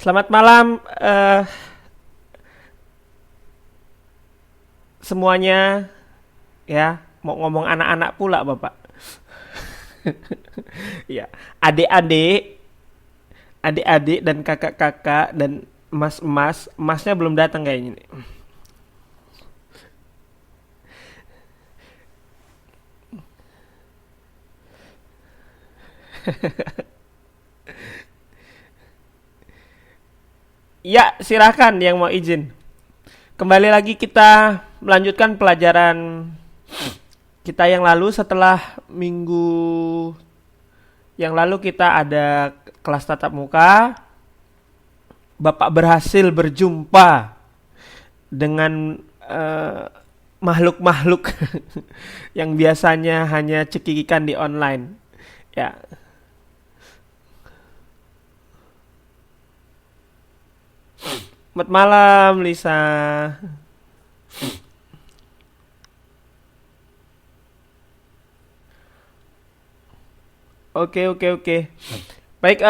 Selamat malam semuanya ya. Mau ngomong anak-anak pula Bapak. Ya, adik-adik, adik-adik dan kakak-kakak dan emas-emas. Emasnya belum datang kayaknya nih. Ya, silakan yang mau izin. Kembali lagi kita melanjutkan pelajaran kita yang lalu. Setelah minggu yang lalu kita ada kelas tatap muka. Bapak berhasil berjumpa dengan makhluk-makhluk yang biasanya hanya cekikikan di online. Ya, selamat malam Lisa. Oke, oke, oke. Baik,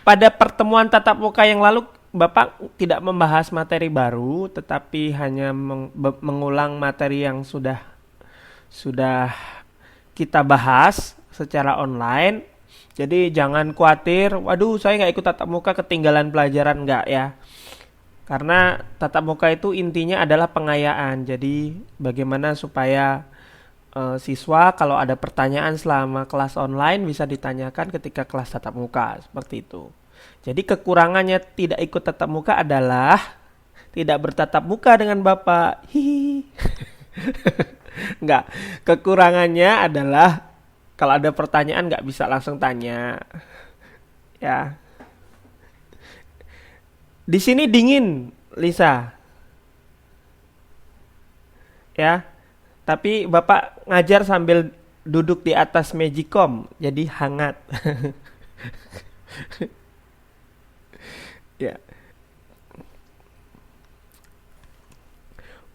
pada pertemuan tatap muka yang lalu Bapak tidak membahas materi baru, tetapi hanya mengulang materi yang sudah kita bahas secara online. Jadi jangan khawatir, waduh saya nggak ikut tatap muka ketinggalan pelajaran, nggak ya. Karena tatap muka itu intinya adalah pengayaan. Jadi bagaimana supaya siswa kalau ada pertanyaan selama kelas online bisa ditanyakan ketika kelas tatap muka, seperti itu. Jadi kekurangannya tidak ikut tatap muka adalah tidak bertatap muka dengan Bapak. Hihi. Enggak. Kekurangannya adalah kalau ada pertanyaan nggak bisa langsung tanya. Ya. Di sini dingin, Lisa. Ya. Tapi Bapak ngajar sambil duduk di atas Magicom, jadi hangat. Ya.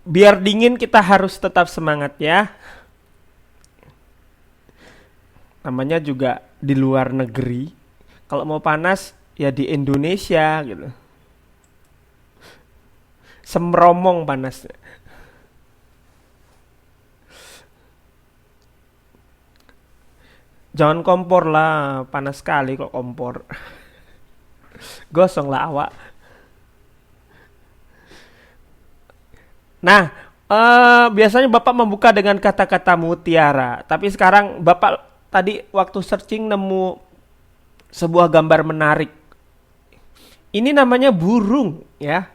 Biar dingin kita harus tetap semangat ya. Namanya juga di luar negeri. Kalau mau panas ya di Indonesia gitu. Semromong panasnya. Jangan kompor lah, panas sekali kok kompor. Gosong lah awak. Nah, biasanya Bapak membuka dengan kata-kata mutiara. Tapi sekarang Bapak tadi waktu searching nemu sebuah gambar menarik. Ini namanya burung ya.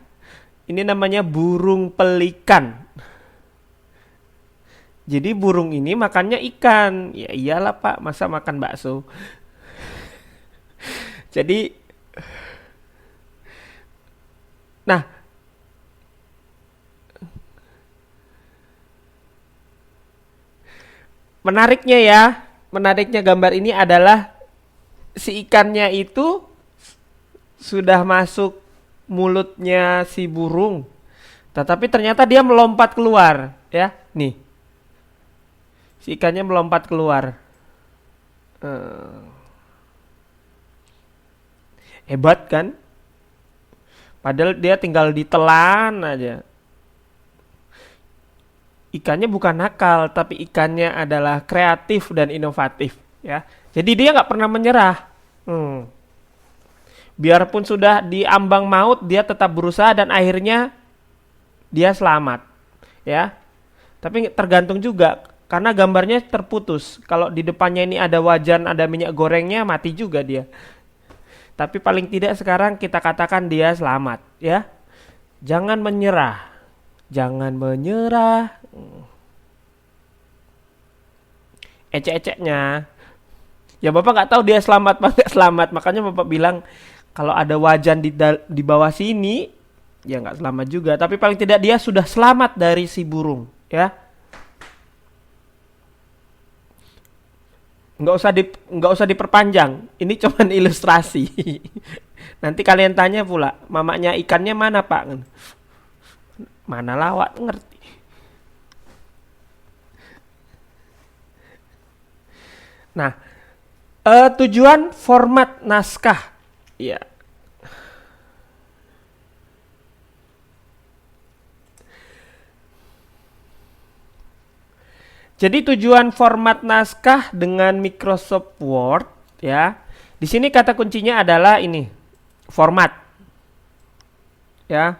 Ini namanya burung pelikan. Jadi burung ini makannya ikan. Ya iyalah Pak, masa makan bakso. Jadi, nah, menariknya ya, menariknya gambar ini adalah si ikannya itu sudah masuk mulutnya si burung. Tetapi ternyata dia melompat keluar, ya. Nih, si ikannya melompat keluar. Eh, Hebat kan? Padahal dia tinggal ditelan aja. Ikannya bukan nakal, tapi ikannya adalah kreatif dan inovatif, ya. Jadi dia nggak pernah menyerah. Hmm. Biarpun sudah diambang maut, dia tetap berusaha dan akhirnya dia selamat, ya. Tapi tergantung juga karena gambarnya terputus. Kalau di depannya ini ada wajan, ada minyak gorengnya, mati juga dia. Tapi paling tidak sekarang kita katakan dia selamat, ya. Jangan menyerah. Jangan menyerah. Ecek-eceknya. Ya Bapak nggak tahu dia selamat apa nggak selamat. Makanya Bapak bilang kalau ada wajan di bawah sini, ya nggak selamat juga. Tapi paling tidak dia sudah selamat dari si burung, ya. Nggak usah diperpanjang. Ini cuman ilustrasi. Nanti kalian tanya pula, mamanya ikannya mana Pak? Mana lawak ngerti. Nah, tujuan format naskah. Iya. Jadi tujuan format naskah dengan Microsoft Word ya. Di sini kata kuncinya adalah ini, format ya.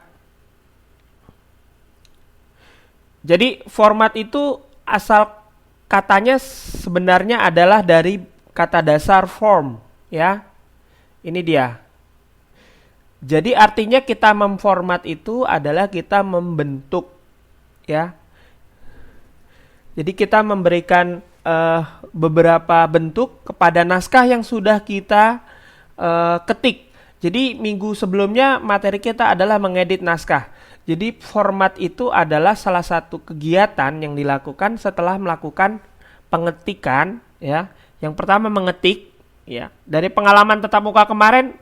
Jadi format itu asal katanya sebenarnya adalah dari kata dasar form ya. Ini dia. Jadi artinya kita memformat itu adalah kita membentuk ya. Jadi kita memberikan beberapa bentuk kepada naskah yang sudah kita ketik. Jadi minggu sebelumnya materi kita adalah mengedit naskah. Jadi format itu adalah salah satu kegiatan yang dilakukan setelah melakukan pengetikan ya. Yang pertama mengetik ya. Dari pengalaman tatap muka kemarin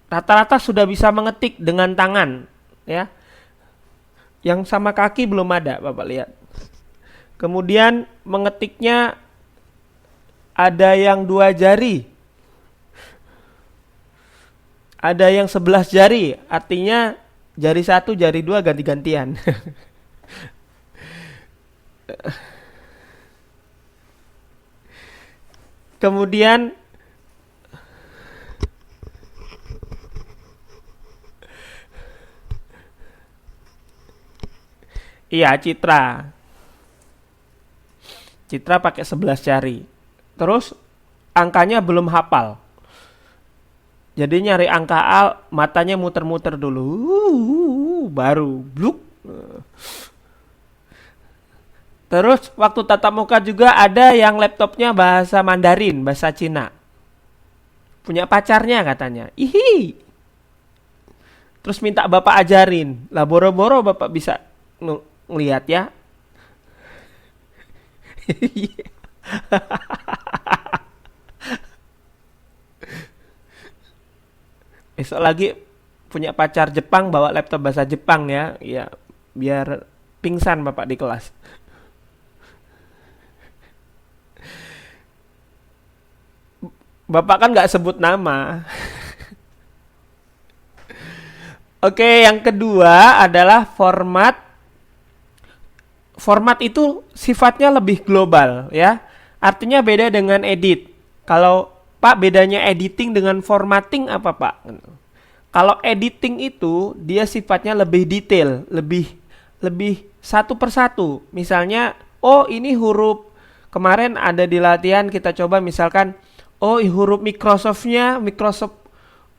rata-rata sudah bisa mengetik dengan tangan ya. Yang sama kaki belum ada, Bapak lihat. Kemudian mengetiknya ada yang 2 jari, ada yang 11 jari, artinya jari 1, jari 2 ganti-gantian. Kemudian iya, Citra pakai 11 jari. Terus angkanya belum hafal. Jadi nyari angka A, matanya muter-muter dulu. Baru bluk. Terus waktu tatap muka juga ada yang laptopnya bahasa Mandarin, bahasa Cina. Punya pacarnya katanya. Ihi. Terus minta Bapak ajarin. Lah boro-boro Bapak bisa ngelihat ya. Esok lagi punya pacar Jepang bawa laptop bahasa Jepang ya. Ya, biar pingsan Bapak di kelas. Bapak kan nggak sebut nama. Oke, yang kedua adalah format. Format itu sifatnya lebih global ya. Artinya beda dengan edit. Kalau Pak bedanya editing dengan formatting apa Pak? Kalau editing itu dia sifatnya lebih detail, lebih satu persatu. Misalnya, oh ini huruf kemarin ada di latihan kita coba misalkan, oh huruf Microsoft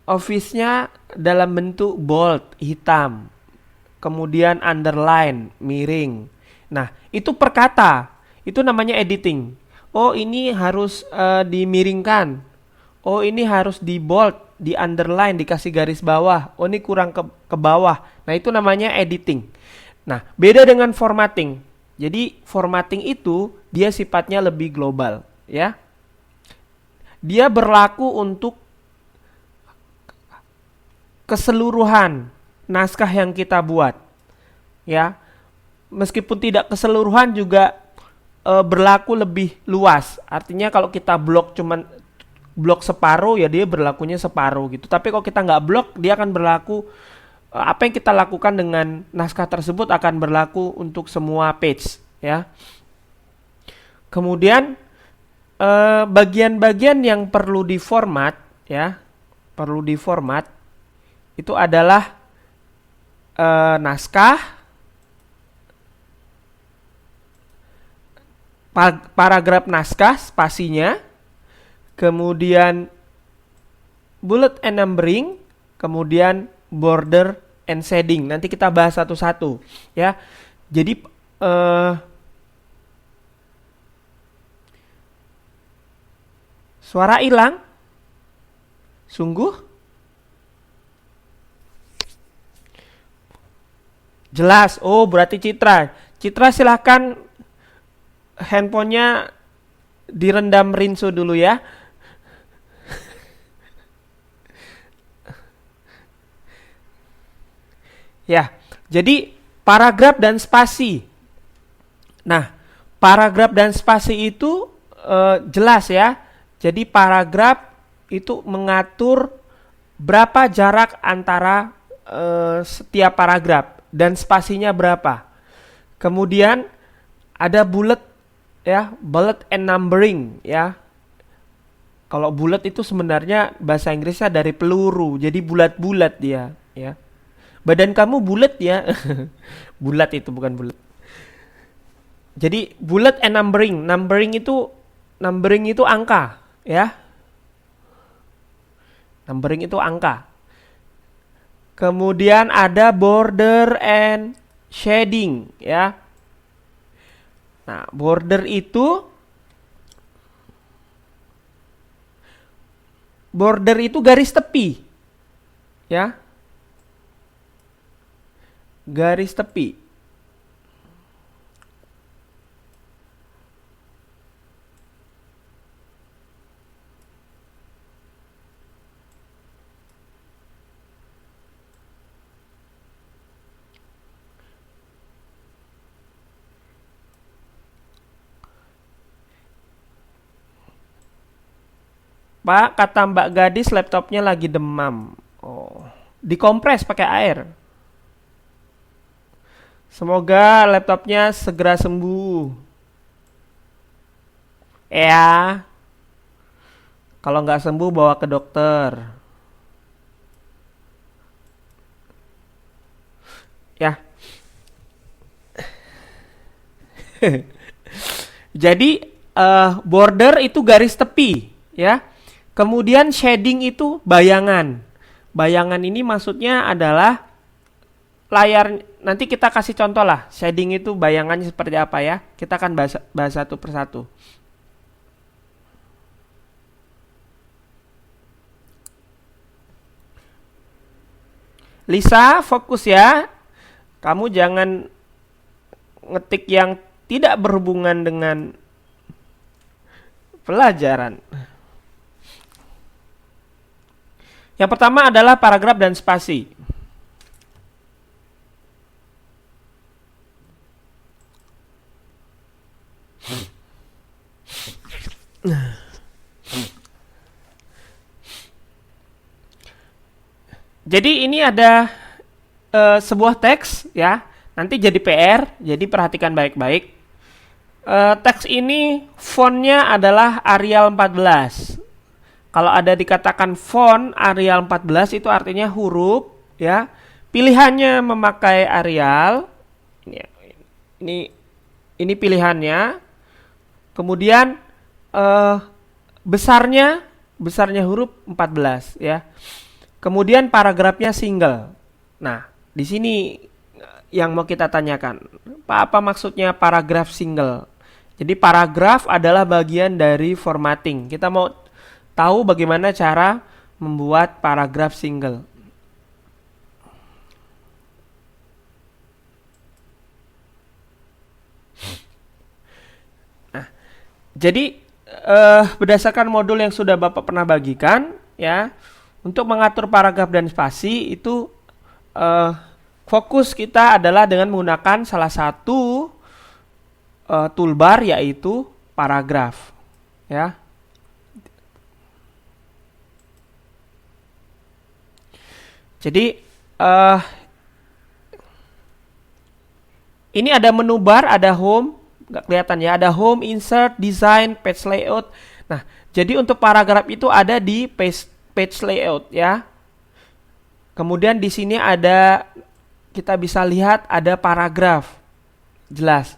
Office-nya dalam bentuk bold, hitam. Kemudian underline, miring. Nah, itu per kata. Itu namanya editing. Oh, ini harus dimiringkan. Oh, ini harus di bold, di underline, dikasih garis bawah. Oh, ini kurang ke bawah. Nah, itu namanya editing. Nah, beda dengan formatting. Jadi, formatting itu dia sifatnya lebih global, ya. Dia berlaku untuk keseluruhan naskah yang kita buat. Ya. Meskipun tidak keseluruhan juga berlaku lebih luas. Artinya kalau kita blok separuh ya dia berlakunya separuh gitu. Tapi kalau kita nggak blok dia akan berlaku apa yang kita lakukan dengan naskah tersebut akan berlaku untuk semua page ya. Kemudian bagian-bagian yang perlu diformat ya, perlu diformat itu adalah naskah, paragraf naskah spasinya, kemudian bullet and numbering, kemudian border and shading. Nanti kita bahas satu-satu ya. Jadi suara hilang? Sungguh? Jelas. Oh, berarti Citra. Citra silahkan handphonenya direndam rinso dulu ya. Ya, jadi paragraf dan spasi. Nah, paragraf dan spasi itu jelas ya. Jadi paragraf itu mengatur berapa jarak antara setiap paragraf dan spasinya berapa. Kemudian ada bullet ya, bullet and numbering ya. Kalau bullet itu sebenarnya bahasa Inggrisnya dari peluru, jadi bulat-bulat dia ya. Badan kamu bulat ya. Bulat itu bukan bulat. Jadi bullet and numbering. Numbering itu angka ya. Numbering itu angka. Kemudian ada border and shading ya. Nah, border itu garis tepi. Ya. Garis tepi. Pak, kata Mbak Gadis laptopnya lagi demam. Oh, dikompres pakai air. Semoga laptopnya segera sembuh. Ya, kalau nggak sembuh bawa ke dokter. Ya. Jadi border itu garis tepi, ya. Kemudian shading itu bayangan. Bayangan ini maksudnya adalah layar. Nanti kita kasih contoh lah. Shading itu bayangannya seperti apa ya. Kita akan bahas satu persatu. Lisa, fokus ya. Kamu jangan ngetik yang tidak berhubungan dengan pelajaran. Yang pertama adalah paragraf dan spasi. Jadi ini ada sebuah teks ya. Nanti jadi PR, jadi perhatikan baik-baik. Teks ini fontnya adalah Arial 14. Kalau ada dikatakan font Arial 14 itu artinya huruf ya. Pilihannya memakai Arial. Ini pilihannya. Kemudian besarnya huruf 14 ya. Kemudian paragrafnya single. Nah, di sini yang mau kita tanyakan. Apa maksudnya paragraf single? Jadi paragraf adalah bagian dari formatting. Kita mau tahu bagaimana cara membuat paragraf single. Nah, jadi berdasarkan modul yang sudah Bapak pernah bagikan, ya, untuk mengatur paragraf dan spasi itu fokus kita adalah dengan menggunakan salah satu toolbar yaitu paragraf, ya. Jadi ini ada menu bar, ada home, nggak kelihatan ya, ada home, insert, design, page layout. Nah, jadi untuk paragraf itu ada di page layout ya. Kemudian di sini ada, kita bisa lihat ada paragraf, jelas.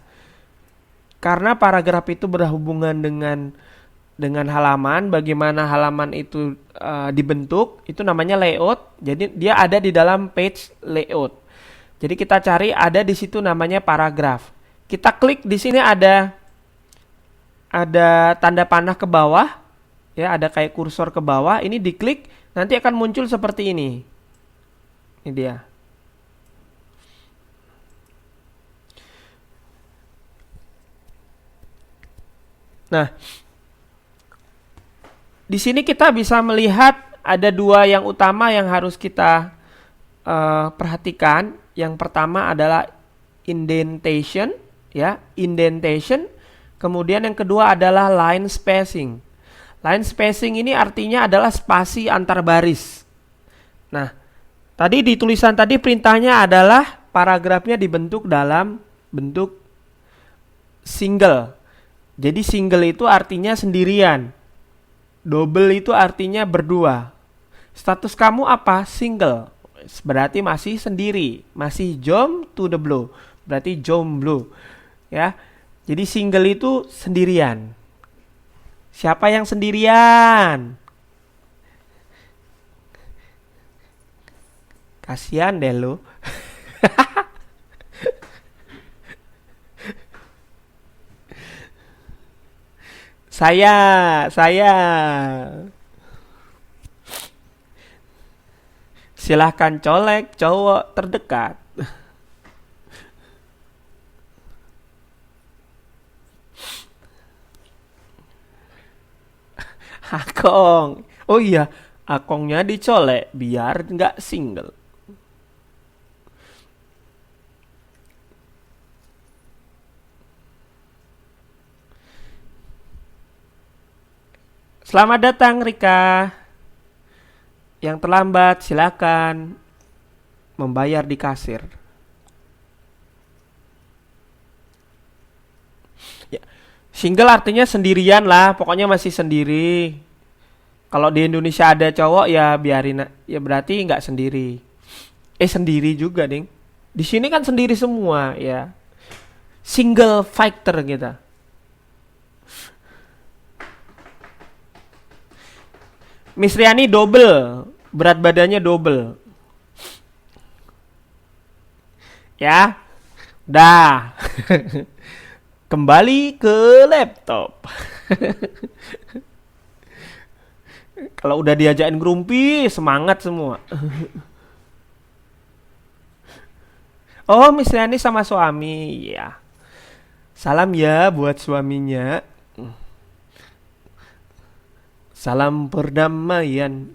Karena paragraf itu berhubungan dengan halaman, bagaimana halaman itu dibentuk, itu namanya layout. Jadi dia ada di dalam page layout. Jadi kita cari ada di situ namanya paragraf. Kita klik di sini ada tanda panah ke bawah, ya, ada kayak kursor ke bawah. Ini diklik, nanti akan muncul seperti ini. Ini dia. Nah, di sini kita bisa melihat ada dua yang utama yang harus kita perhatikan. Yang pertama adalah indentation, ya, indentation. Kemudian yang kedua adalah line spacing. Line spacing ini artinya adalah spasi antar baris. Nah, tadi di tulisan tadi perintahnya adalah paragrafnya dibentuk dalam bentuk single. Jadi single itu artinya sendirian. Double itu artinya berdua. Status kamu apa? Single. Berarti masih sendiri, masih jomblo. Berarti jomblo, ya. Jadi single itu sendirian. Siapa yang sendirian? Kasihan deh lu. Saya. Silahkan colek cowok terdekat. Akong. Oh iya, akongnya dicolek biar nggak single. Selamat datang Rika. Yang terlambat silakan membayar di kasir. Ya, single artinya sendirian lah, pokoknya masih sendiri. Kalau di Indonesia ada cowok ya biarin, ya berarti nggak sendiri. Sendiri juga, ding. Di sini kan sendiri semua, ya. Single fighter kita. Miss Riani double, berat badannya double. Ya, dah. Kembali ke laptop. Kalau udah diajakin ngerumpi, semangat semua. Oh, Miss Riani sama suami, ya. Salam ya buat suaminya. Salam perdamaian.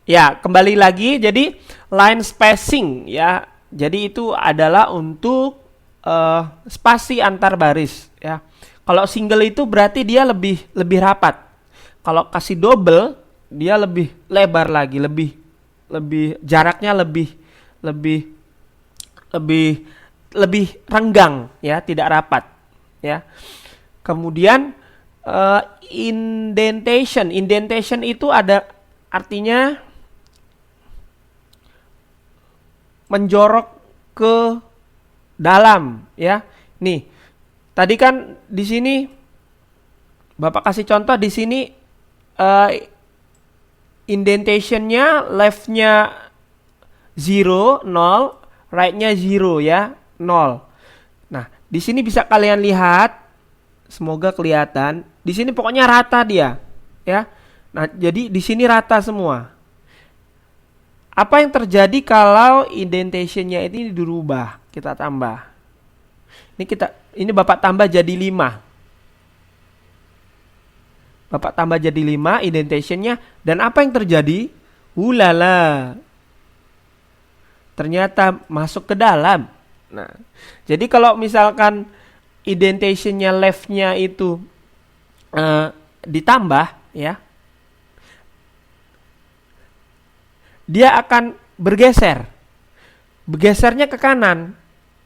Ya, kembali lagi. Jadi line spacing ya. Jadi itu adalah untuk spasi antar baris ya. Kalau single itu berarti dia lebih lebih rapat. Kalau kasih double dia lebih lebar lagi, lebih lebih jaraknya lebih lebih lebih lebih renggang ya, tidak rapat ya. Kemudian indentation itu ada artinya menjorok ke dalam ya. Nih, tadi kan di sini Bapak kasih contoh di sini uh, indentationnya leftnya 0 0, rightnya 0 ya 0. Nah, di sini bisa kalian lihat, semoga kelihatan. Di sini pokoknya rata dia ya. Nah, jadi di sini rata semua. Apa yang terjadi kalau indentationnya ini dirubah? Kita tambah. Ini Bapak tambah jadi 5. Bapak tambah jadi 5 indentationnya, dan apa yang terjadi? Ulala. Ternyata masuk ke dalam. Nah, jadi kalau misalkan indentationnya leftnya itu ditambah ya, dia akan bergeser. Bergesernya ke kanan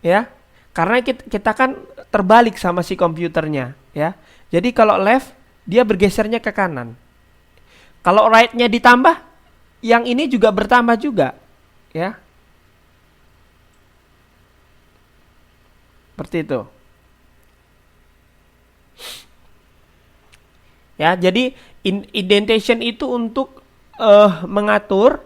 ya. Karena kita kan terbalik sama si komputernya ya. Jadi kalau left dia bergesernya ke kanan. Kalau right-nya ditambah, yang ini juga bertambah juga ya. Seperti itu. Ya, jadi indentation itu untuk mengatur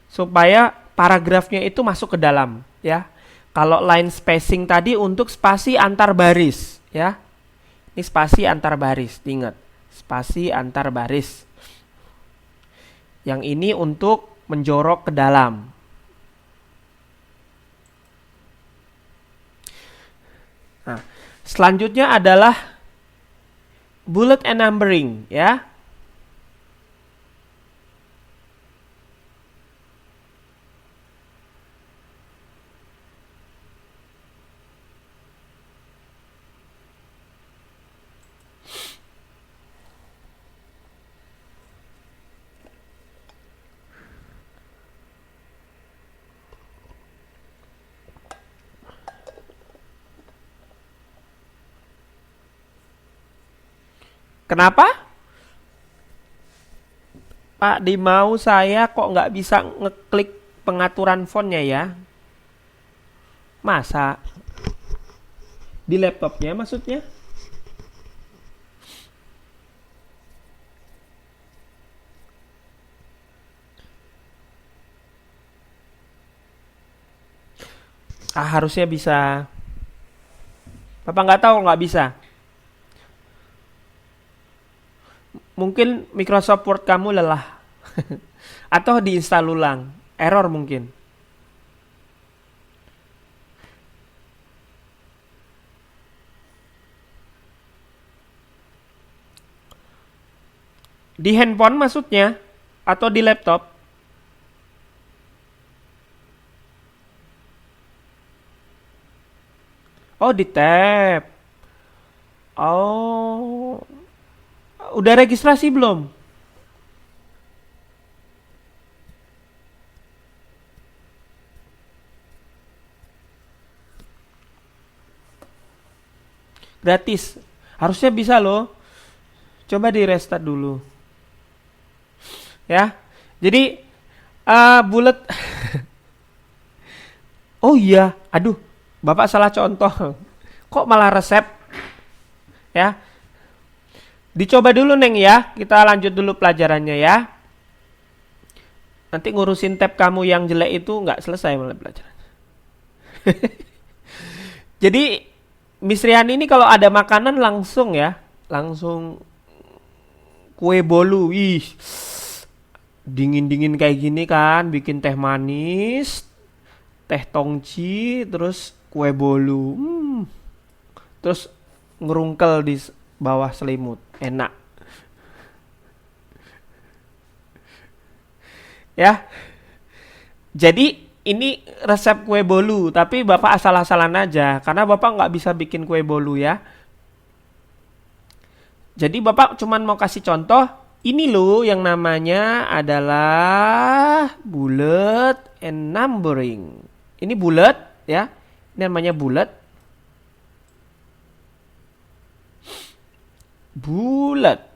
supaya paragrafnya itu masuk ke dalam ya. Kalau line spacing tadi untuk spasi antar baris ya. Ini spasi antar baris, ingat. Spasi antar baris. Yang ini untuk menjorok ke dalam. Nah, selanjutnya adalah bullet and numbering ya. Kenapa? Pak, di mouse saya kok nggak bisa ngeklik pengaturan fontnya ya? Masa? Di laptopnya maksudnya? Ah, harusnya bisa. Bapak nggak tahu nggak bisa. Mungkin Microsoft Word kamu lelah. Atau diinstal ulang. Error mungkin. Di handphone maksudnya? Atau di laptop? Oh, di tab. Oh, udah registrasi belum? Gratis. Harusnya bisa loh. Coba di restart dulu. Ya. Jadi, bullet. Oh iya, aduh. Bapak salah contoh. Kok malah resep? Ya. Dicoba dulu Neng ya. Kita lanjut dulu pelajarannya ya. Nanti ngurusin tab kamu yang jelek itu nggak selesai malah pelajaran. Jadi Miss Rian ini kalau ada makanan langsung ya, langsung kue bolu. Ih, dingin-dingin kayak gini kan, bikin teh manis, teh tongci, terus kue bolu. Terus ngerungkel di bawah selimut. Enak. Ya. Jadi ini resep kue bolu, tapi Bapak asal-asalan aja karena Bapak nggak bisa bikin kue bolu ya. Jadi Bapak cuman mau kasih contoh, ini loh yang namanya adalah bullet and numbering. Ini bullet ya. Ini namanya bullet. Bulat.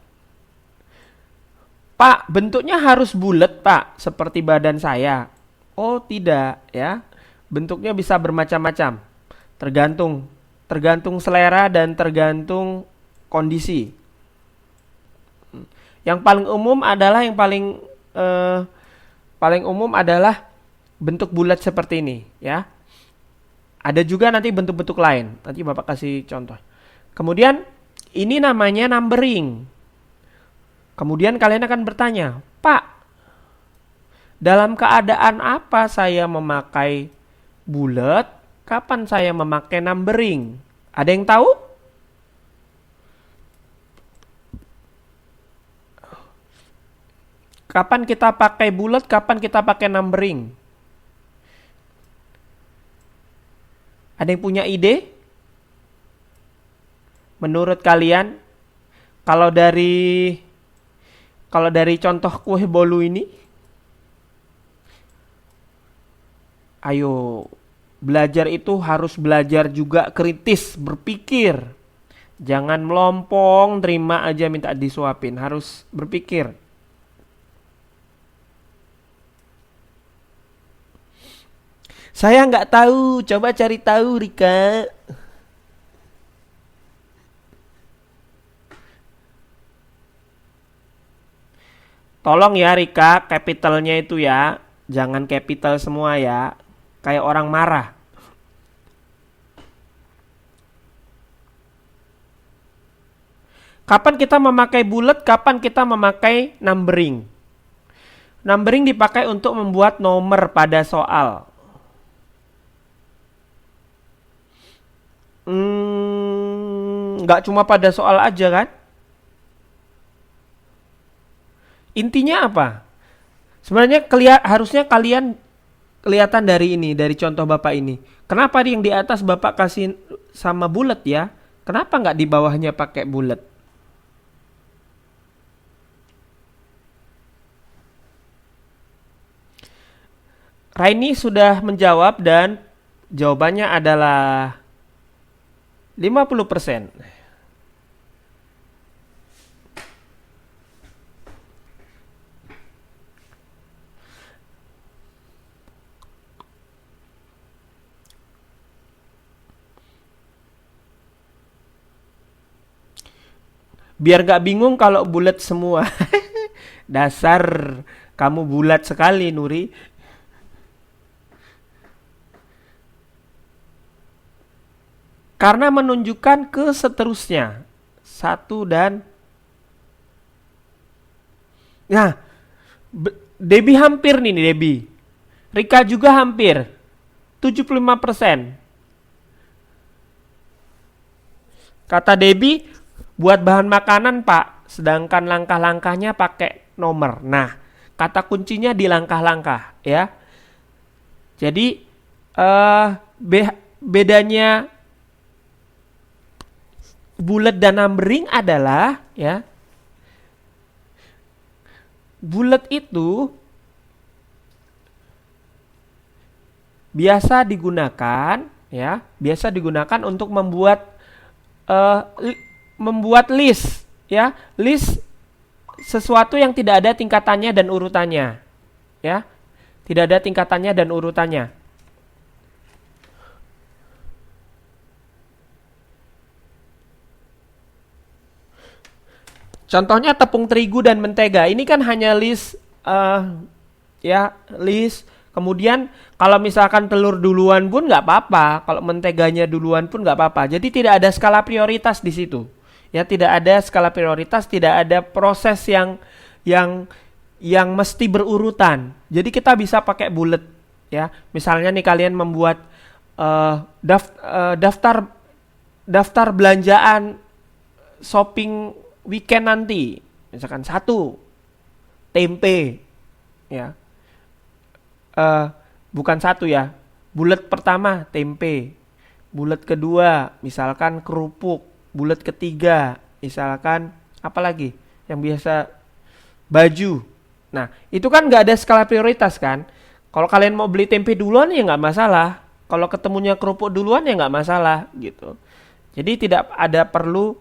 Pak, bentuknya harus bulat, Pak, seperti badan saya. Oh, tidak ya. Bentuknya bisa bermacam-macam. Tergantung tergantung selera dan tergantung kondisi. Yang paling umum adalah eh, paling umum adalah bentuk bulat seperti ini ya. Ada juga nanti bentuk-bentuk lain. Nanti Bapak kasih contoh. Kemudian ini namanya numbering. Kemudian kalian akan bertanya, "Pak, dalam keadaan apa saya memakai bulat? Kapan saya memakai numbering?" Ada yang tahu? Kapan kita pakai bulat, kapan kita pakai numbering? Ada yang punya ide? Menurut kalian, kalau dari contoh kue bolu ini, ayo belajar itu harus belajar juga kritis, berpikir. Jangan melompong, terima aja minta disuapin, harus berpikir. Saya nggak tahu, coba cari tahu Rika. Tolong ya Rika, capitalnya itu ya, jangan capital semua ya, kayak orang marah. Kapan kita memakai bullet, kapan kita memakai numbering? Numbering dipakai untuk membuat nomor pada soal. Nggak cuma pada soal aja kan? Intinya apa? Sebenarnya harusnya kalian kelihatan dari ini, dari contoh Bapak ini. Kenapa yang di atas Bapak kasih sama bulat ya? Kenapa nggak di bawahnya pakai bulat? Raini sudah menjawab dan jawabannya adalah 50%. Biar gak bingung kalau bulat semua. Dasar kamu bulat sekali, Nuri. Karena menunjukkan ke seterusnya. Satu dan... Nah, Debbie hampir nih, Debbie. Rika juga hampir. 75%. Kata Debbie, buat bahan makanan, Pak. Sedangkan langkah-langkahnya pakai nomor. Nah, kata kuncinya di langkah-langkah, ya. Jadi, bedanya bulat dan numbering adalah, ya, bulat itu biasa digunakan, ya, biasa digunakan untuk membuat list, ya, list sesuatu yang tidak ada tingkatannya dan urutannya, ya, tidak ada tingkatannya dan urutannya. Contohnya tepung terigu dan mentega. Ini kan hanya list, ya, list. Kemudian kalau misalkan telur duluan pun nggak apa-apa. Kalau menteganya duluan pun nggak apa-apa. Jadi tidak ada skala prioritas di situ. Ya, tidak ada skala prioritas, tidak ada proses yang mesti berurutan. Jadi kita bisa pakai bullet. Ya, misalnya nih kalian membuat daftar belanjaan shopping weekend nanti, misalkan 1 tempe, ya, bukan 1 ya, bulat pertama tempe, bulat kedua misalkan kerupuk, bulat ketiga misalkan apa lagi yang biasa, baju. Nah itu kan nggak ada skala prioritas kan. Kalau kalian mau beli tempe duluan ya nggak masalah, kalau ketemunya kerupuk duluan ya nggak masalah gitu. Jadi tidak ada perlu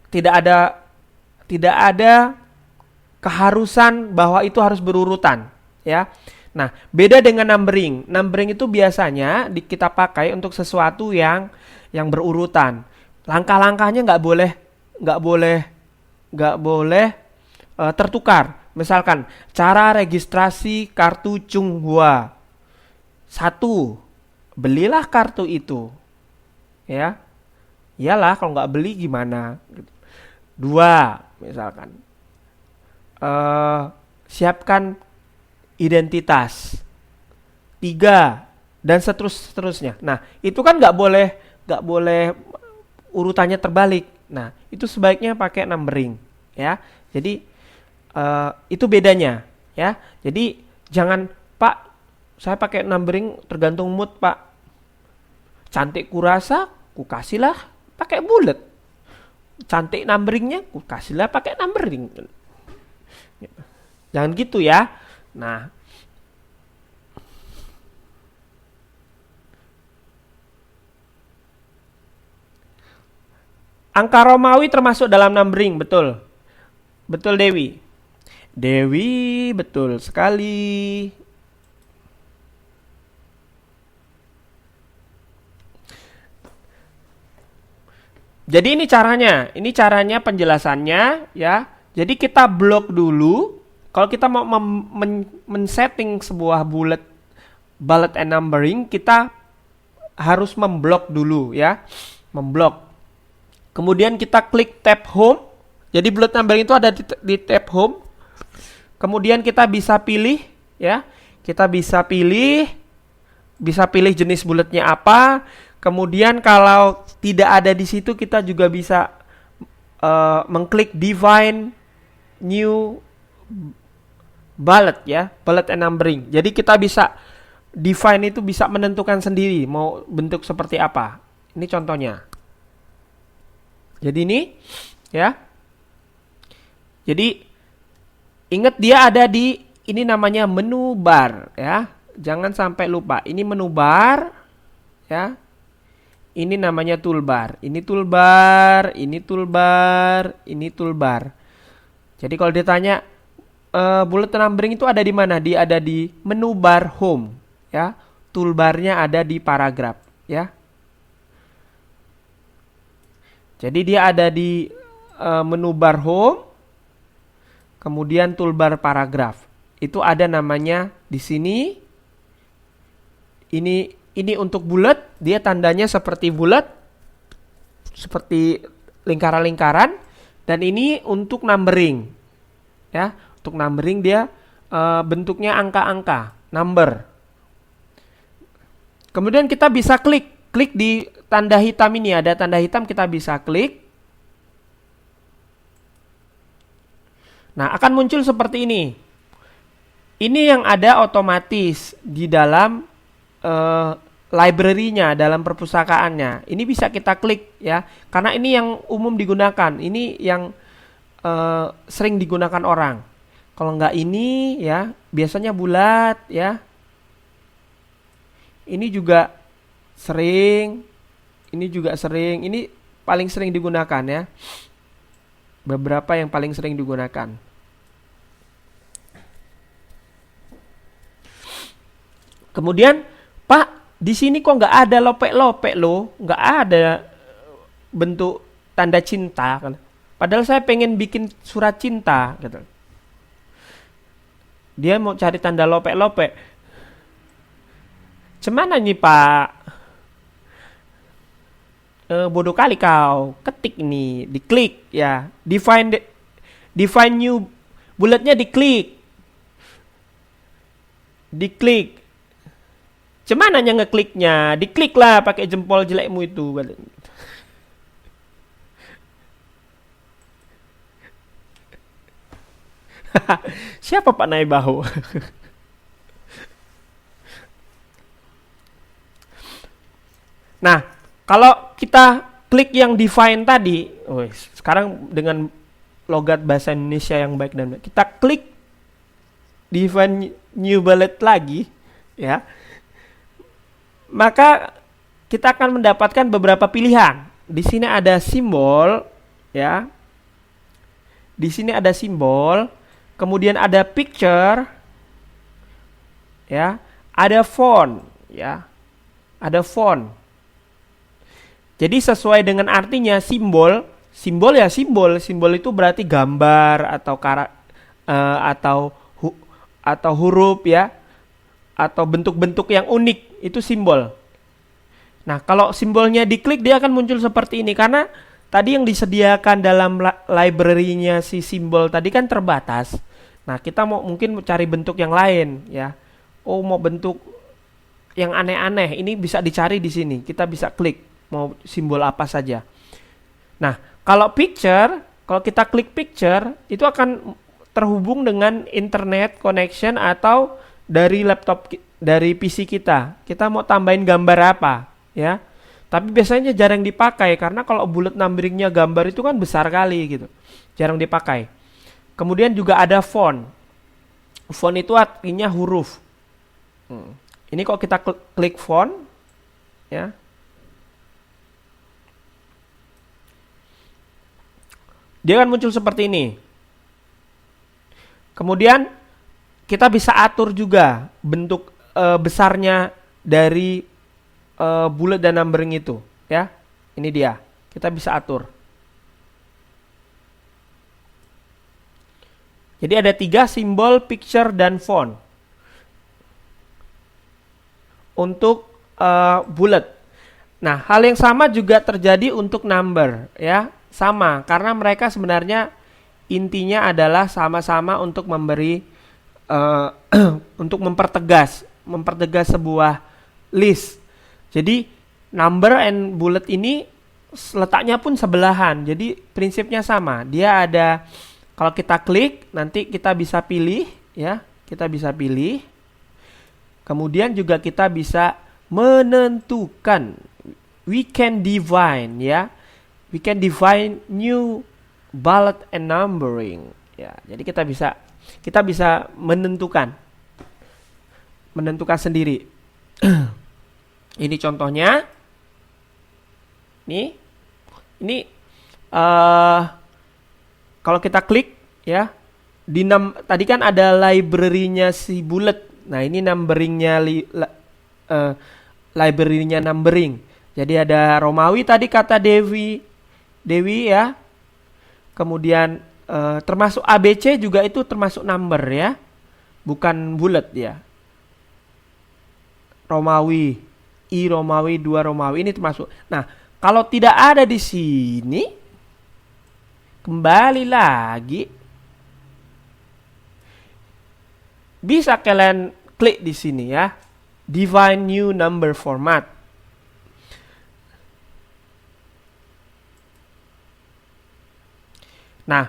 tidak ada keharusan bahwa itu harus berurutan, ya. Nah, beda dengan numbering. Numbering itu biasanya kita pakai untuk sesuatu yang berurutan. Langkah-langkahnya nggak boleh tertukar. Misalkan cara registrasi kartu Chunghwa. 1, belilah kartu itu, ya. Iyalah, kalau nggak beli gimana? 2, misalkan siapkan identitas. 3, dan seterusnya. Nah, itu kan nggak boleh urutannya terbalik. Nah, itu sebaiknya pakai numbering, ya. Jadi itu bedanya, ya. Jadi jangan, Pak, saya pakai numbering tergantung mood, Pak. Cantik kurasa, ku kasihlah pakai bulat. Cantik numberingnya, ku kasihlah pakai numbering. Jangan gitu ya. Nah, angka Romawi termasuk dalam numbering, betul. Betul, Dewi. Dewi, betul sekali. Jadi ini caranya penjelasannya, ya. Jadi kita blok dulu. Kalau kita mau men-setting sebuah bullet and numbering, kita harus memblok dulu, ya. Memblok. Kemudian kita klik tab home. Jadi bullet numbering itu ada di tab home. Kemudian kita bisa pilih, ya. Kita bisa pilih jenis bulletnya apa. Kemudian kalau tidak ada di situ, kita juga bisa mengklik define new bullet, ya, bullet and numbering. Jadi kita bisa define itu, bisa menentukan sendiri mau bentuk seperti apa. Ini contohnya. Jadi ini, ya. Jadi ingat dia ada di ini, namanya menu bar, ya. Jangan sampai lupa. Ini menu bar, ya. Ini namanya toolbar. Ini toolbar, ini toolbar, ini toolbar. Jadi kalau ditanya bullet numbering itu ada di mana? Dia ada di menu bar home, ya. Toolbarnya ada di paragraf, ya. Jadi dia ada di menu bar home, kemudian toolbar paragraf. Itu ada namanya di sini. Ini untuk bulat, dia tandanya seperti bulat, seperti lingkaran-lingkaran. Dan ini untuk numbering, ya. Untuk numbering dia bentuknya angka-angka, number. Kemudian kita bisa klik di tanda hitam ini, ada tanda hitam, kita bisa klik. Nah, akan muncul seperti ini. Ini yang ada otomatis di dalam library-nya, dalam perpustakaannya. Ini bisa kita klik ya, karena ini yang umum digunakan. Ini yang sering digunakan orang. Kalau nggak ini ya, biasanya bulat ya. Ini juga sering, ini juga sering, ini paling sering digunakan ya. Beberapa yang paling sering digunakan. Kemudian, Pak, di sini kok nggak ada lopek-lopek loh, nggak ada bentuk tanda cinta. Padahal saya pengen bikin surat cinta, gitu. Dia mau cari tanda lopek-lopek. Cemana nih Pak? Bodoh kali kau. Ketik nih, diklik ya. Define new, bulatnya diklik. Diklik. Cemananya ngekliknya? Diklik lah pakai jempol jelekmu itu. Siapa Pak Naibaho? Nah, kalau kita klik yang define tadi, sekarang dengan logat bahasa Indonesia yang baik dan baik, kita klik define new bullet lagi, ya, maka kita akan mendapatkan beberapa pilihan. Di sini ada simbol, ya, di sini ada simbol, kemudian ada picture, ya, ada font, ya, ada font. Jadi sesuai dengan artinya simbol ya simbol itu berarti gambar atau atau huruf ya, atau bentuk-bentuk yang unik, itu simbol. Nah, kalau simbolnya diklik dia akan muncul seperti ini karena tadi yang disediakan dalam library-nya si simbol tadi kan terbatas. Nah, kita mungkin cari bentuk yang lain ya. Oh, mau bentuk yang aneh-aneh, ini bisa dicari di sini. Kita bisa klik mau simbol apa saja. Nah, kalau kita klik picture, itu akan terhubung dengan internet connection atau dari laptop, dari PC kita. Kita mau tambahin gambar apa, ya. Tapi biasanya jarang dipakai karena kalau bullet numberingnya gambar itu kan besar kali gitu. Jarang dipakai. Kemudian juga ada font. Font itu artinya huruf. Ini kalau kita klik font, ya. Dia akan muncul seperti ini. Kemudian kita bisa atur juga bentuk besarnya dari bullet dan numbering itu, ya. Ini dia. Kita bisa atur. Jadi ada 3 simbol, picture, dan font untuk bullet. Nah, hal yang sama juga terjadi untuk number, ya. Sama, karena mereka sebenarnya intinya adalah sama-sama untuk memberi untuk mempertegas sebuah list. Jadi number and bullet ini letaknya pun sebelahan. Jadi prinsipnya sama. Dia ada, kalau kita klik nanti kita bisa pilih, ya. Kita bisa pilih. Kemudian juga kita bisa menentukan. We can define, ya. We can define new bullet and numbering. Ya, jadi kita bisa menentukan sendiri. Ini contohnya. Ini kalau kita klik ya, tadi kan ada library-nya si bullet. Nah, ini numberingnya library-nya numbering. Jadi ada Romawi tadi kata Devi, Dewi ya. Kemudian termasuk ABC juga itu termasuk number ya. Bukan bulat ya. Romawi, I Romawi, 2 Romawi ini termasuk. Nah, kalau tidak ada di sini, kembali lagi, bisa kalian klik di sini ya. Define new number format. Nah,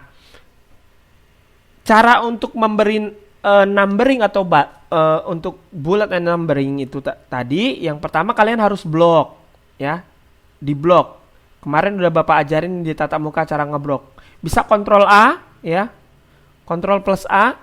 cara untuk memberi numbering atau untuk bullet and numbering itu tadi, yang pertama kalian harus blok ya, di blok. Kemarin udah Bapak ajarin di tatap muka cara ngeblok. Bisa Ctrl A ya, Ctrl plus A.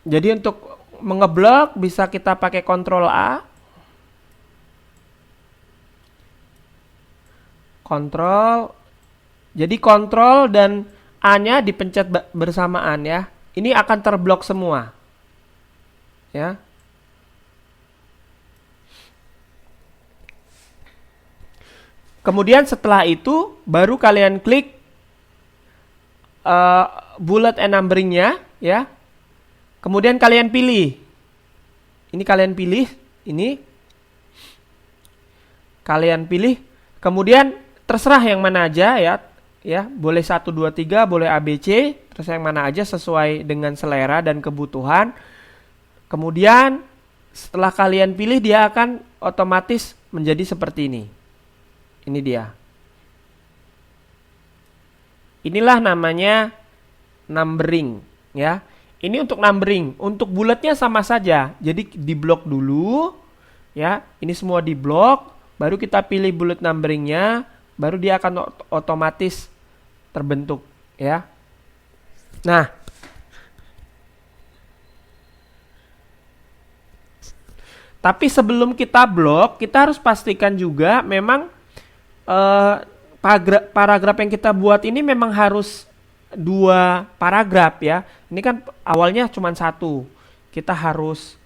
Jadi untuk mengeblok bisa kita pakai Ctrl A, Ctrl. Jadi Ctrl dan A-nya dipencet bersamaan ya. Ini akan terblok semua. Ya. Kemudian setelah itu baru kalian klik bullet and numbering-nya ya. Kemudian kalian pilih. Ini kalian pilih, ini. Kalian pilih. Kemudian terserah yang mana aja ya. Ya, boleh 1 2 3, boleh ABC, terus yang mana aja sesuai dengan selera dan kebutuhan. Kemudian setelah kalian pilih dia akan otomatis menjadi seperti ini. Ini dia. Inilah namanya numbering ya. Ini untuk numbering, untuk bulatnya sama saja. Jadi diblok dulu, ya. Ini semua diblok, baru kita pilih bullet numberingnya, baru dia akan otomatis terbentuk, ya. Nah, tapi sebelum kita blok, kita harus pastikan juga memang paragraf yang kita buat ini memang harus 2 paragraf ya. Ini kan awalnya cuma 1. Kita harus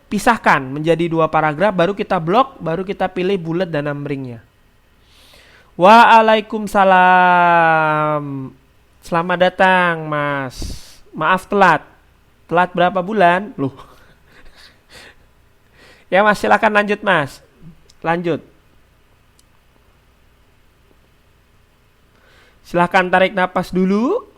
pisahkan menjadi 2 paragraf, baru kita blok, baru kita pilih bullet dan numberingnya. Waalaikumsalam. Selamat datang, Mas. Maaf telat. Telat berapa bulan? Loh. Ya, Mas, silakan lanjut, Mas. Lanjut. Silahkan tarik napas dulu.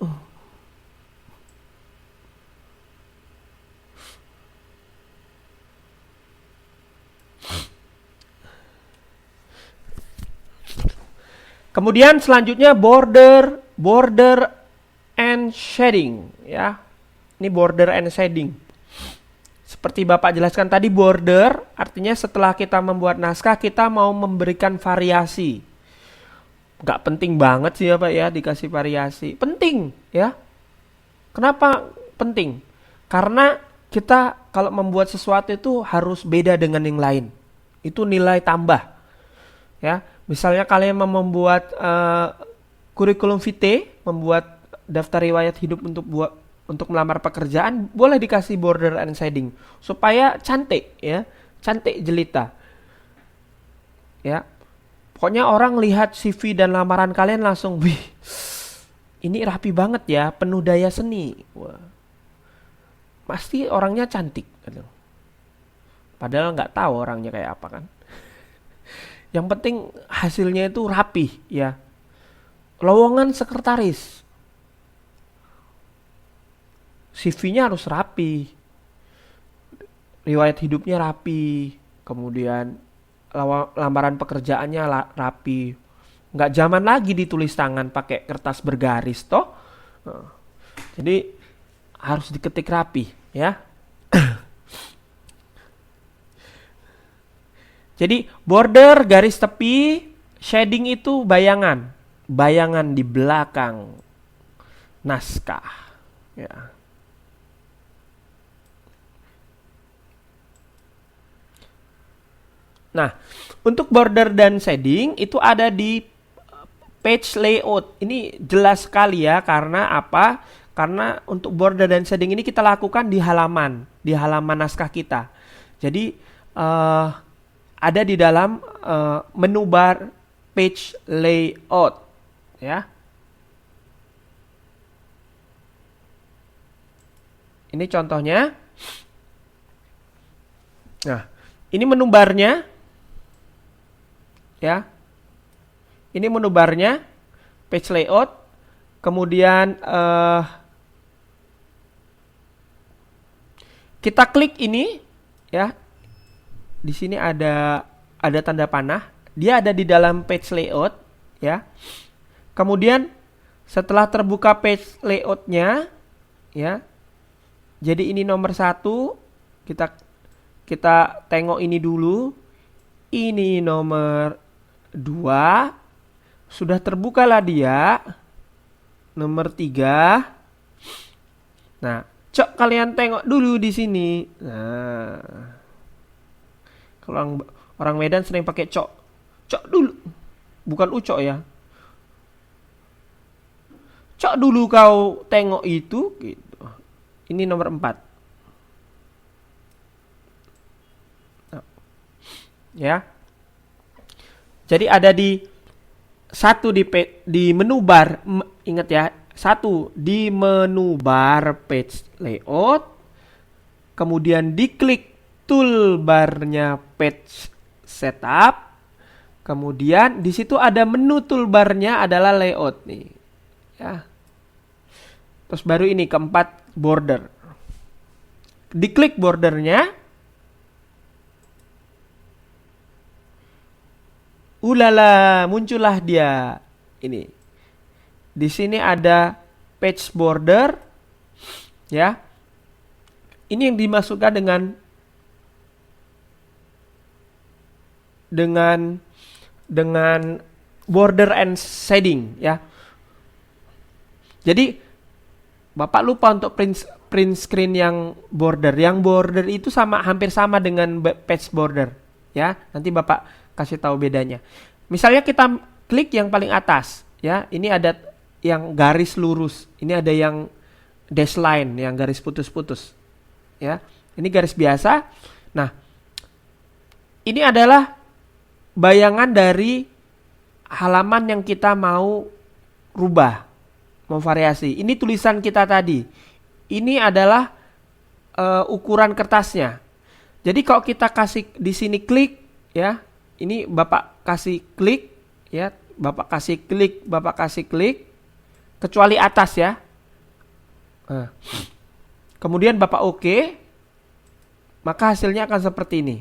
Kemudian selanjutnya border and shading ya. Ini border and shading. Seperti Bapak jelaskan tadi, border artinya setelah kita membuat naskah kita mau memberikan variasi. Gak penting banget sih ya Pak ya dikasih variasi. Penting ya. Kenapa penting? Karena kita kalau membuat sesuatu itu harus beda dengan yang lain. Itu nilai tambah. Ya, misalnya kalian mau membuat kurikulum vitae, membuat daftar riwayat hidup untuk melamar pekerjaan, boleh dikasih border and shading supaya cantik ya, cantik jelita. Ya. Pokoknya orang lihat CV dan lamaran kalian langsung, wih, ini rapi banget ya, penuh daya seni. Wah, pasti orangnya cantik. Padahal nggak tahu orangnya kayak apa kan. Yang penting hasilnya itu rapi ya. Lowongan sekretaris, CV-nya harus rapi, riwayat hidupnya rapi, kemudian lamaran pekerjaannya rapi. Nggak zaman lagi ditulis tangan pakai kertas bergaris toh. Jadi harus diketik rapi ya. Jadi border garis tepi, shading itu bayangan. Bayangan di belakang naskah. Ya. Nah, untuk border dan shading itu ada di page layout. Ini jelas sekali ya, karena apa? Karena untuk border dan shading ini kita lakukan di halaman naskah kita. Jadi ada di dalam menu bar page layout, ya. Ini contohnya. Nah, ini menu barnya, ya. Ini menu barnya, page layout. Kemudian kita klik ini, ya. Di sini ada tanda panah. Dia ada di dalam page layout, ya. Kemudian setelah terbuka page layoutnya, ya. Jadi ini nomor 1. Kita tengok ini dulu. Ini nomor 2. Sudah terbukalah dia. Nomor 3. Nah, cok kalian tengok dulu di sini. Nah, kalau orang Medan sering pakai cok. Cok dulu. Bukan ucok ya. Cok dulu kau tengok itu gitu. Ini nomor 4. Nah, ya. Jadi ada di satu di menu bar, ingat ya, 1 di menu bar page layout, kemudian diklik toolbarnya page setup, kemudian di situ ada menu toolbarnya adalah layout nih, ya. Terus baru ini keempat, border. Diklik bordernya, ulala, muncullah dia. Ini. Di sini ada page border, ya. Ini yang dimasukkan dengan border and shading, ya. Jadi Bapak lupa untuk print screen yang border. Yang border itu hampir sama dengan page border, ya. Nanti Bapak kasih tahu bedanya. Misalnya kita klik yang paling atas, ya. Ini ada yang garis lurus, ini ada yang dash line, yang garis putus-putus, ya. Ini garis biasa. Nah, ini adalah bayangan dari halaman yang kita mau rubah, mau variasi. Ini tulisan kita tadi. Ini adalah ukuran kertasnya. Jadi kalau kita kasih di sini klik, ya. Ini Bapak kasih klik, ya. Bapak kasih klik, kecuali atas, ya. Kemudian Bapak oke, maka hasilnya akan seperti ini.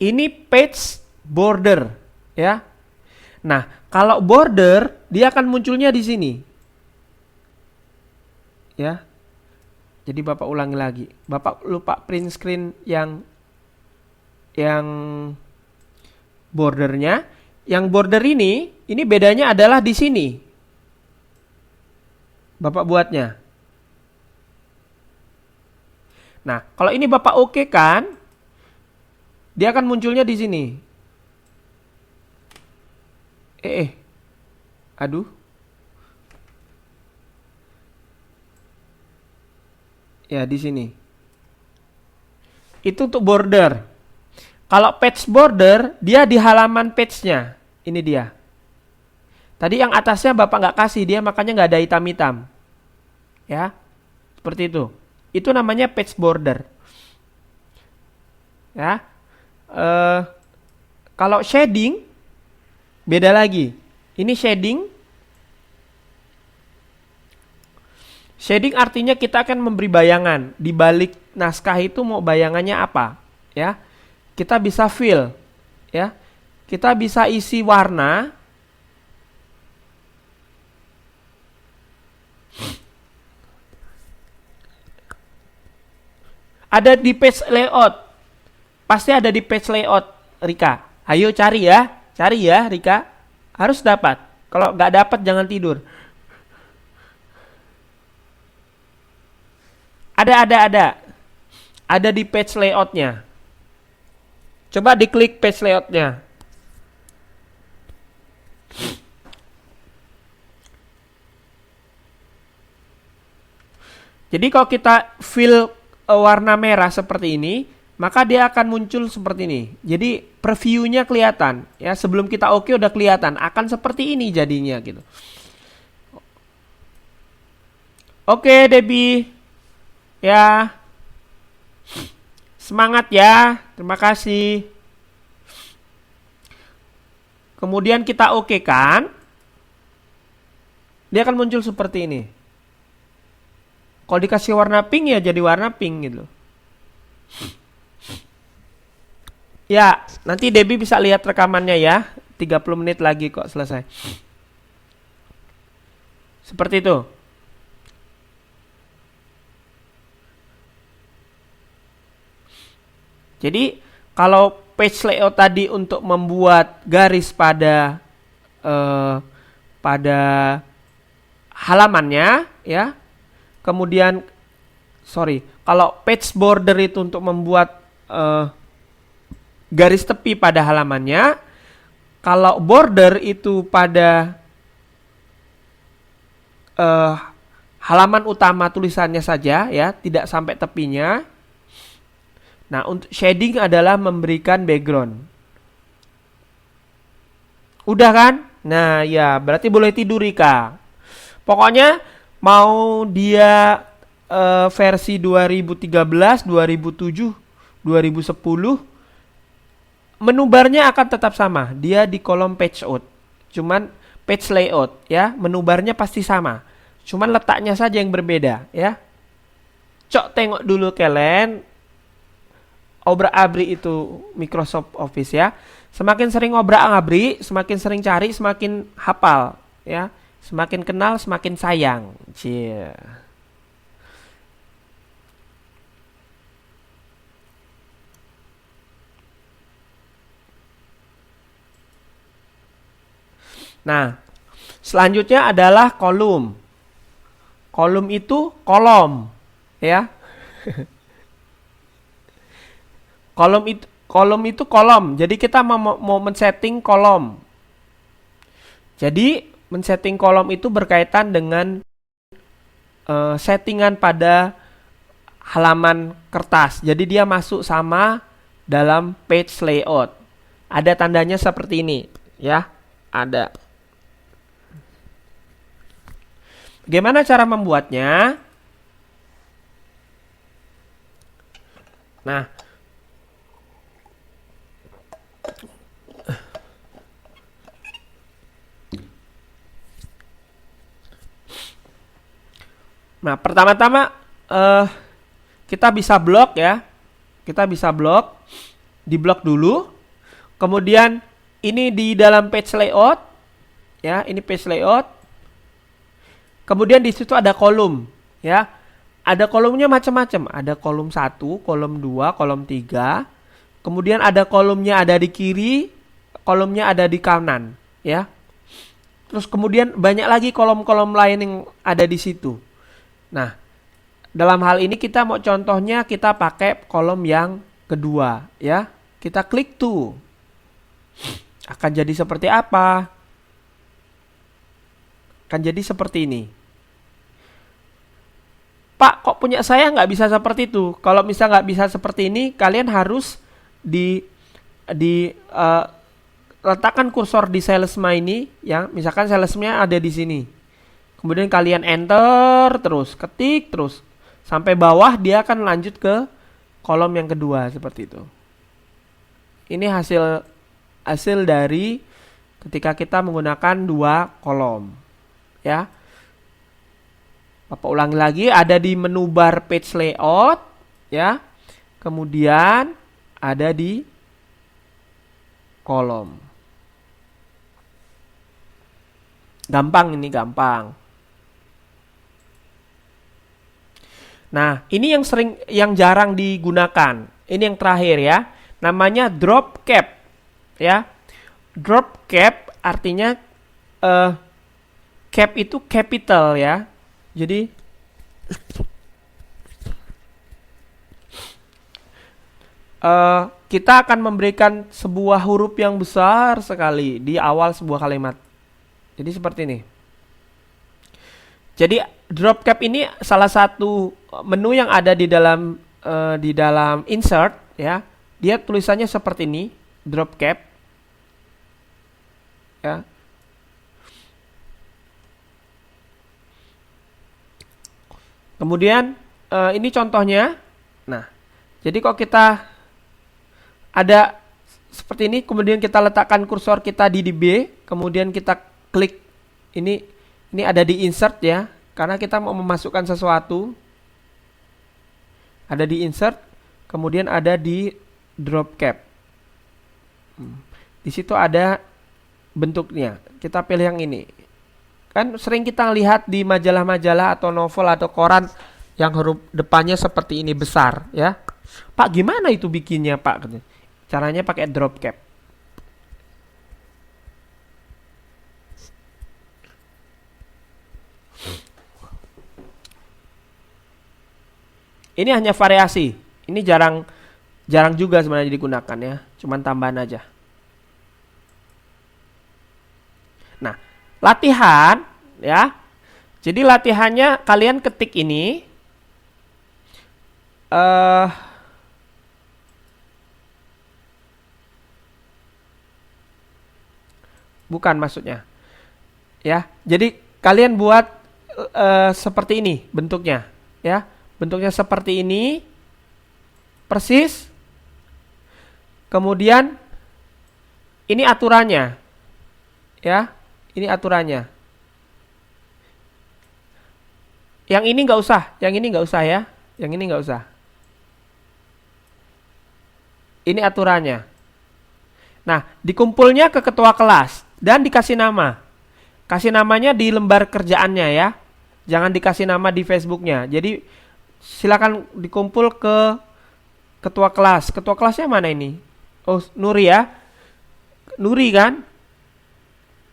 Ini page border, ya. Nah, kalau border dia akan munculnya di sini, ya. Jadi Bapak ulangi lagi. Bapak lupa print screen yang bordernya. Yang border ini bedanya adalah di sini. Bapak buatnya. Nah, kalau ini Bapak oke kan, dia akan munculnya di sini. Aduh. Ya, di sini. Itu untuk border. Kalau page border, dia di halaman page-nya. Ini dia. Tadi yang atasnya Bapak nggak kasih, dia makanya nggak ada hitam-hitam. Ya, seperti itu. Itu namanya page border. Ya. Kalau shading, beda lagi. Ini shading. Shading artinya kita akan memberi bayangan. Di balik naskah itu mau bayangannya apa? Ya. Kita bisa fill, ya. Kita bisa isi warna. Ada di page layout. pasti ada di page layout, Rika. Ayo cari ya, Rika. Harus dapat. Kalau nggak dapat jangan tidur. Ada. Ada di page layoutnya. Coba diklik page layoutnya. Jadi kalau kita fill warna merah seperti ini, maka dia akan muncul seperti ini. Jadi previewnya kelihatan ya, sebelum kita oke udah kelihatan akan seperti ini jadinya gitu. Oke, Debbie. Ya. Semangat ya. Terima kasih. Kemudian kita oke kan? Dia akan muncul seperti ini. Kalau dikasih warna pink ya jadi warna pink gitu. Ya, nanti Debbie bisa lihat rekamannya ya. 30 menit lagi kok selesai. Seperti itu. Jadi, kalau page layout tadi untuk membuat garis pada halamannya ya. Kemudian kalau page border itu untuk membuat garis tepi pada halamannya. Kalau border itu pada halaman utama tulisannya saja ya, tidak sampai tepinya. Nah, untuk shading adalah memberikan background. Udah kan? Nah, ya, berarti boleh tidur, Rika. Pokoknya mau dia versi 2013, 2007, 2010, menu barnya akan tetap sama. Dia di kolom page out. Cuman page layout ya, menu barnya pasti sama. Cuman letaknya saja yang berbeda ya. Cok tengok dulu kalian. Obrak-abrik itu Microsoft Office ya. Semakin sering obrak-abrik, semakin sering cari, semakin hafal ya. Semakin kenal, semakin sayang. Cie. Nah, selanjutnya adalah kolom. Kolom itu kolom ya. Kolom itu kolom. Jadi kita mau men-setting kolom. Jadi men-setting kolom itu berkaitan dengan settingan pada halaman kertas. Jadi dia masuk sama dalam page layout. Ada tandanya seperti ini, ya. Ada. Bagaimana cara membuatnya? Nah, pertama-tama kita bisa blok ya. Kita bisa blok, di blok dulu. Kemudian ini di dalam page layout, ya. Ini page layout. Kemudian di situ ada kolom, ya. Ada kolomnya macam-macam. Ada kolom 1, kolom 2, kolom 3. Kemudian ada kolomnya ada di kiri, kolomnya ada di kanan, ya. Terus kemudian banyak lagi kolom-kolom lain yang ada di situ. Nah, dalam hal ini kita mau contohnya kita pakai kolom yang kedua, ya. Kita klik tuh. Akan jadi seperti apa? Akan jadi seperti ini. Pak, kok punya saya nggak bisa seperti itu? Kalau misal nggak bisa seperti ini, kalian harus letakkan kursor di salesma ini, ya. Misalkan salesnya ada di sini. Kemudian kalian enter terus, ketik terus. Sampai bawah dia akan lanjut ke kolom yang kedua seperti itu. Ini hasil dari ketika kita menggunakan dua kolom. Ya. Bapak ulangi lagi, ada di menu bar page layout, ya. Kemudian ada di kolom. Gampang ini, gampang. Nah, ini yang jarang digunakan. Ini yang terakhir ya. namanya drop cap ya. Drop cap artinya cap itu capital ya. Jadi kita akan memberikan sebuah huruf yang besar sekali di awal sebuah kalimat. Jadi seperti ini. Jadi drop cap ini salah satu menu yang ada di dalam insert ya. Dia tulisannya seperti ini, drop cap. Ya. Kemudian ini contohnya. Nah, jadi kalau kita ada seperti ini, kemudian kita letakkan kursor kita di B, kemudian kita klik ini ada di insert ya, karena kita mau memasukkan sesuatu. Ada di insert, kemudian ada di drop cap. Di situ ada bentuknya. Kita pilih yang ini. Kan sering kita lihat di majalah-majalah atau novel atau koran yang huruf depannya seperti ini besar ya. Pak, gimana itu bikinnya, Pak? Caranya pakai drop cap. Ini hanya variasi. Ini jarang juga sebenarnya digunakan ya. Cuman tambahan aja. Nah, latihan ya. Jadi latihannya kalian ketik ini. Bukan maksudnya. Ya. Jadi kalian buat seperti ini bentuknya, ya. Bentuknya seperti ini. Persis. Kemudian ini aturannya. Ya. Ini aturannya. Yang ini nggak usah, yang ini nggak usah ya. Yang ini nggak usah. Ini aturannya. Nah, dikumpulnya ke ketua kelas dan dikasih nama. Kasih namanya di lembar kerjaannya ya. Jangan dikasih nama di Facebooknya. Jadi silakan dikumpul ke ketua kelas. Ketua kelasnya mana ini? Oh, Nuri ya. Nuri kan?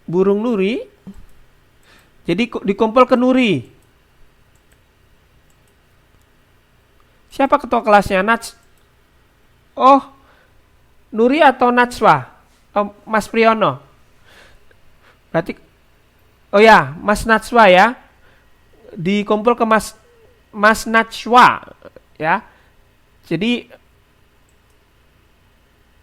Burung Nuri. Jadi dikumpul ke Nuri. Siapa ketua kelasnya? Oh, Nuri atau Najwa? Oh, Mas Priyono. Berarti, oh ya, Mas Najwa ya. Dikumpul ke Mas Najwa ya. Jadi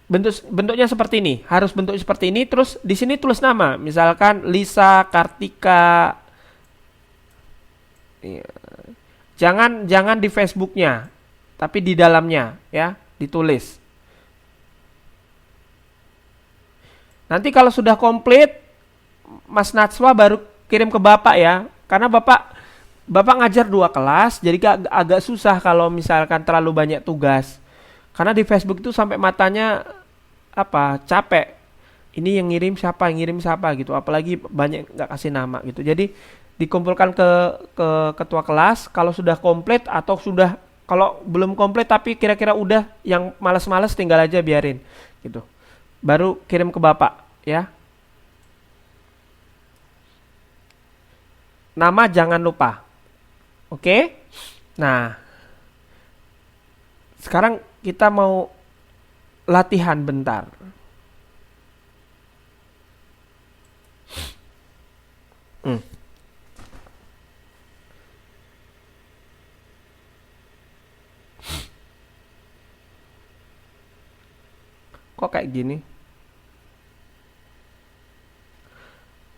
bentuknya seperti ini, harus bentuk seperti ini. Terus di sini tulis nama, misalkan Lisa Kartika. Jangan di Facebooknya, tapi di dalamnya ya, ditulis. Nanti kalau sudah komplit, Mas Najwa baru kirim ke Bapak ya, karena Bapak ngajar 2 kelas, jadi agak susah kalau misalkan terlalu banyak tugas. Karena di Facebook itu sampai matanya capek. Ini yang ngirim siapa gitu. Apalagi banyak nggak kasih nama gitu. Jadi dikumpulkan ke ketua kelas. Kalau sudah komplit atau kalau belum komplit tapi kira-kira udah, yang malas-malas tinggal aja biarin gitu. Baru kirim ke Bapak ya. Nama jangan lupa. Oke? Nah, sekarang kita mau latihan bentar. Kok kayak gini?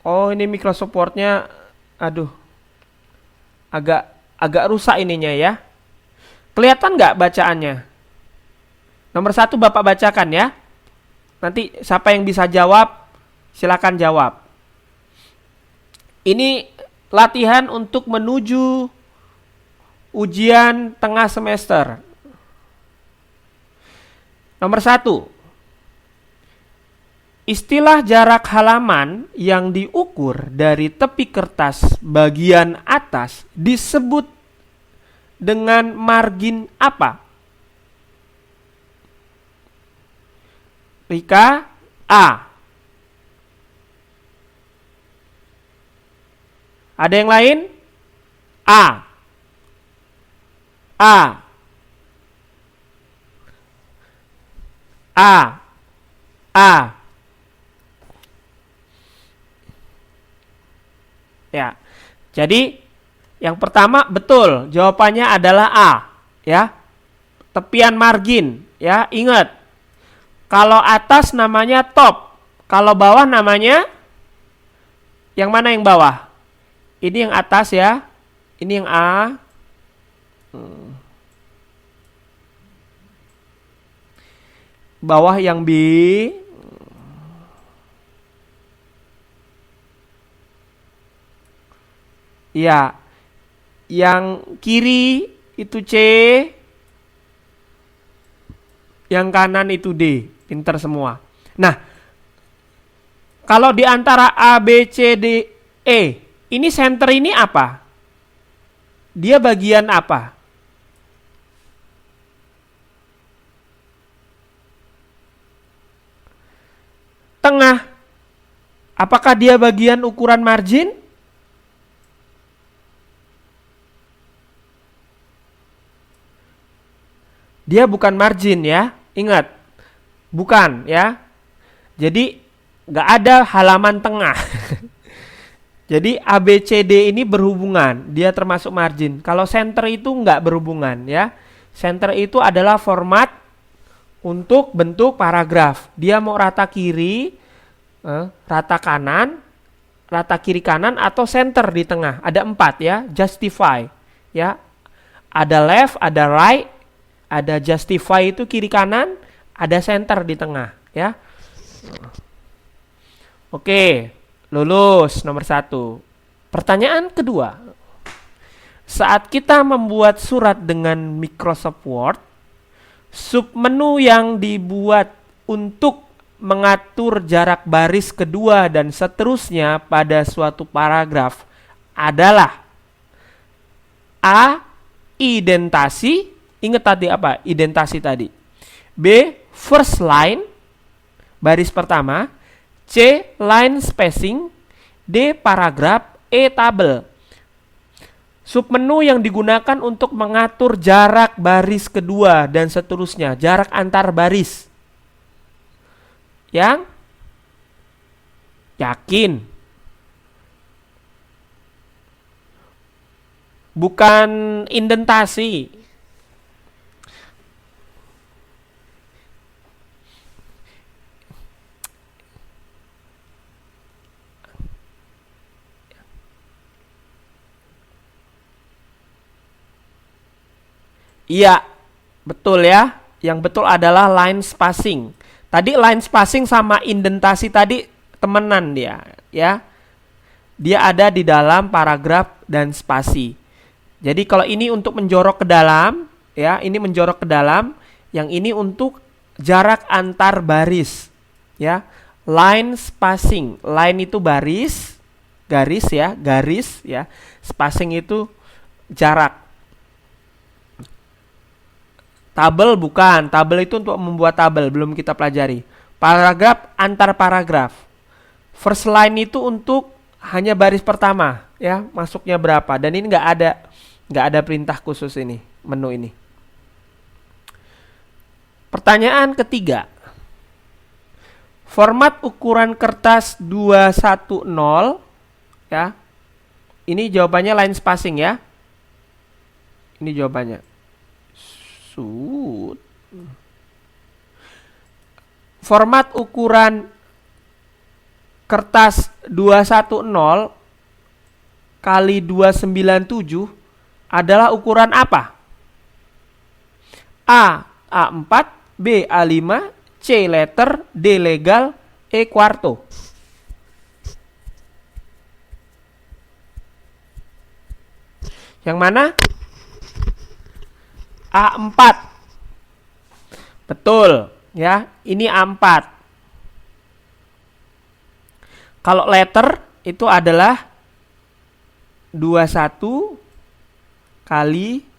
Oh, ini Microsoft Word-nya, aduh, agak rusak ininya ya. Kelihatan nggak bacaannya? Nomor 1 Bapak bacakan ya. Nanti siapa yang bisa jawab, silakan jawab. Ini latihan untuk menuju ujian tengah semester. Nomor 1. Istilah jarak halaman yang diukur dari tepi kertas bagian atas disebut dengan margin apa? Rika, A. Ada yang lain? A. A. A. A. Ya. Jadi yang pertama betul, jawabannya adalah A, ya. Tepian margin, ya. Ingat. Kalau atas namanya top, kalau bawah namanya yang mana yang bawah? Ini yang atas ya. Ini yang A. Bawah yang B. Ya. Yang kiri itu C. Yang kanan itu D. Pinter semua. Nah, kalau di antara A, B, C, D, E, ini center ini apa? Dia bagian apa? Tengah. Apakah dia bagian ukuran margin? Dia bukan margin ya. Ingat. Bukan ya. Jadi nggak ada halaman tengah. Jadi A, B, C, D ini berhubungan. Dia termasuk margin. Kalau center itu nggak berhubungan ya. Center itu adalah format untuk bentuk paragraf. Dia mau rata kiri, rata kanan, rata kiri kanan, atau center di tengah. Ada 4 ya. Justify ya. Ada left, ada right, ada justify itu kiri kanan, ada center di tengah ya. Oke, lulus nomor 1. Pertanyaan kedua. Saat kita membuat surat dengan Microsoft Word, submenu yang dibuat untuk mengatur jarak baris kedua dan seterusnya pada suatu paragraf adalah A. Indentasi. Ingat tadi apa? Indentasi tadi. B. First line, baris pertama. C. Line spacing. D. Paragraf. E. Tabel. Submenu yang digunakan untuk mengatur jarak baris kedua dan seterusnya, jarak antar baris. Yang yakin? Bukan indentasi. Iya, betul ya. Yang betul adalah line spacing. Tadi line spacing sama indentasi tadi temenan dia, ya. Dia ada di dalam paragraf dan spasi. Jadi kalau ini untuk menjorok ke dalam, ya, ini menjorok ke dalam, yang ini untuk jarak antar baris, ya. Line spacing. Line itu baris, garis ya, garis ya. Spacing itu jarak. Tabel bukan, tabel itu untuk membuat tabel, belum kita pelajari. Paragraf antar paragraf. First line itu untuk hanya baris pertama, ya, masuknya berapa. Dan ini nggak ada perintah khusus ini, menu ini. Pertanyaan ketiga. Format ukuran kertas 210, ya. Ini jawabannya line spacing ya. Ini jawabannya. Format ukuran kertas 210 kali 297 adalah ukuran apa? A. A4, B. A5, C. Letter, D. Legal, E. Quarto. Yang mana? A4. Betul, ya. Ini A4. Kalau letter itu adalah 21 kali 2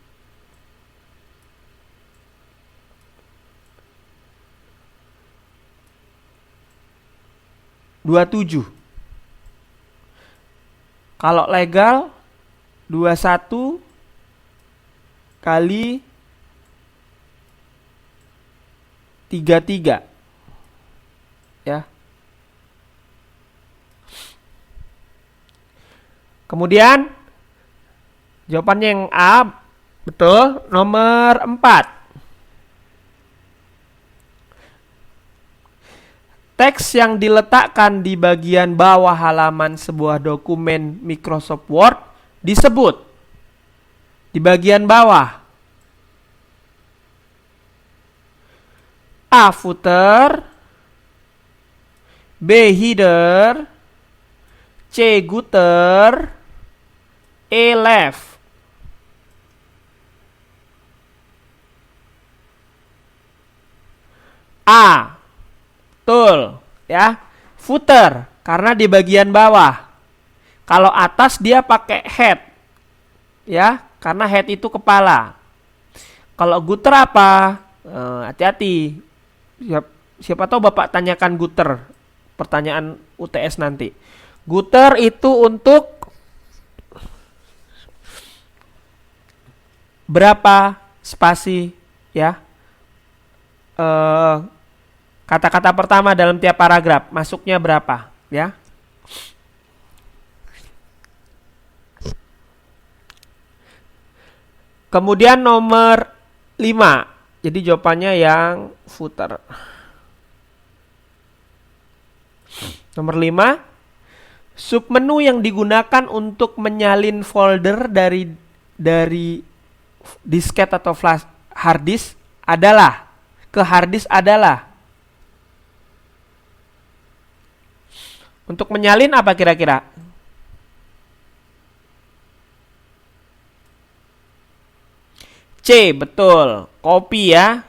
27. Kalau legal 21 kali 33. Ya. Kemudian jawabannya yang A, betul. Nomor 4. Teks yang diletakkan di bagian bawah halaman sebuah dokumen Microsoft Word disebut di bagian bawah A. Footer, B. Header, C. Gutter, E. Left. A. Betul, ya. Footer karena di bagian bawah. Kalau atas dia pakai head, ya, karena head itu kepala. Kalau gutter apa? Hati-hati. Siapa tahu Bapak tanyakan gutter, pertanyaan UTS nanti. Gutter itu untuk berapa spasi, ya? Kata-kata pertama dalam tiap paragraf masuknya berapa, ya? Kemudian nomor 5. Jadi jawabannya yang footer. Nomor 5. Submenu yang digunakan untuk menyalin folder dari disket atau flash hard disk adalah ke hard disk adalah untuk menyalin apa kira-kira? C, betul. Copy ya.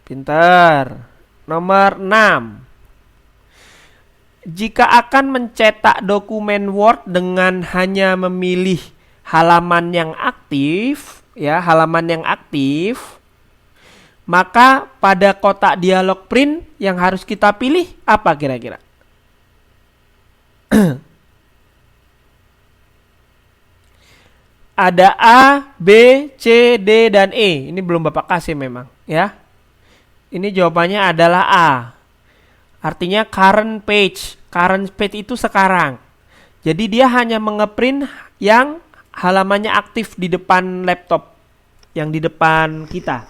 Pintar. Nomor 6. Jika akan mencetak dokumen Word dengan hanya memilih halaman yang aktif, ya, halaman yang aktif, maka pada kotak dialog print yang harus kita pilih apa kira-kira? Ada A, B, C, D, dan E. Ini belum Bapak kasih memang, ya. Ini jawabannya adalah A. Artinya current page. Current page itu sekarang. Jadi dia hanya mengeprint yang halamannya aktif di depan laptop, yang di depan kita,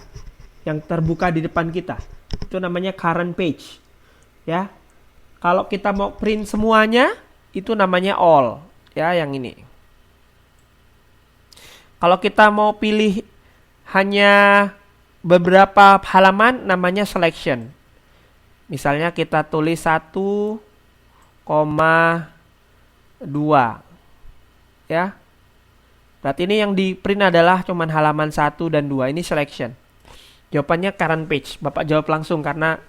yang terbuka di depan kita. Itu namanya current page. Ya. Kalau kita mau print semuanya, itu namanya all, ya, yang ini. Kalau kita mau pilih hanya beberapa halaman, namanya selection. Misalnya kita tulis 1,2, ya. Berarti ini yang di print adalah cuman halaman 1 dan 2. Ini selection. Jawabannya current page. Bapak jawab langsung karena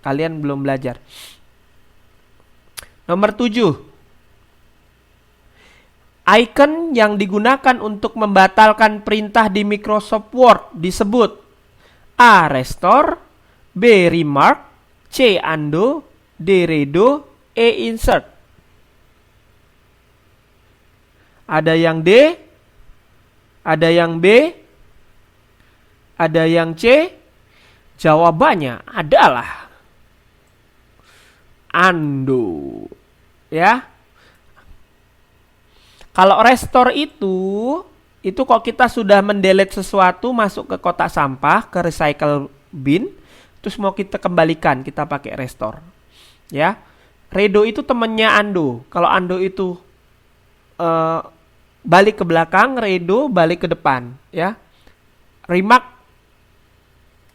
kalian belum belajar. Nomor 7. Icon yang digunakan untuk membatalkan perintah di Microsoft Word disebut A. Restore, B. Remark, C. Undo, D. Redo, E. Insert. Ada yang D, ada yang B, ada yang C. Jawabannya adalah undo, ya. Kalau restore itu kalau kita sudah mendelete sesuatu masuk ke kotak sampah, ke recycle bin, terus mau kita kembalikan, kita pakai restore. Ya. Redo itu temennya undo. Kalau undo itu balik ke belakang, redo balik ke depan, ya. Remark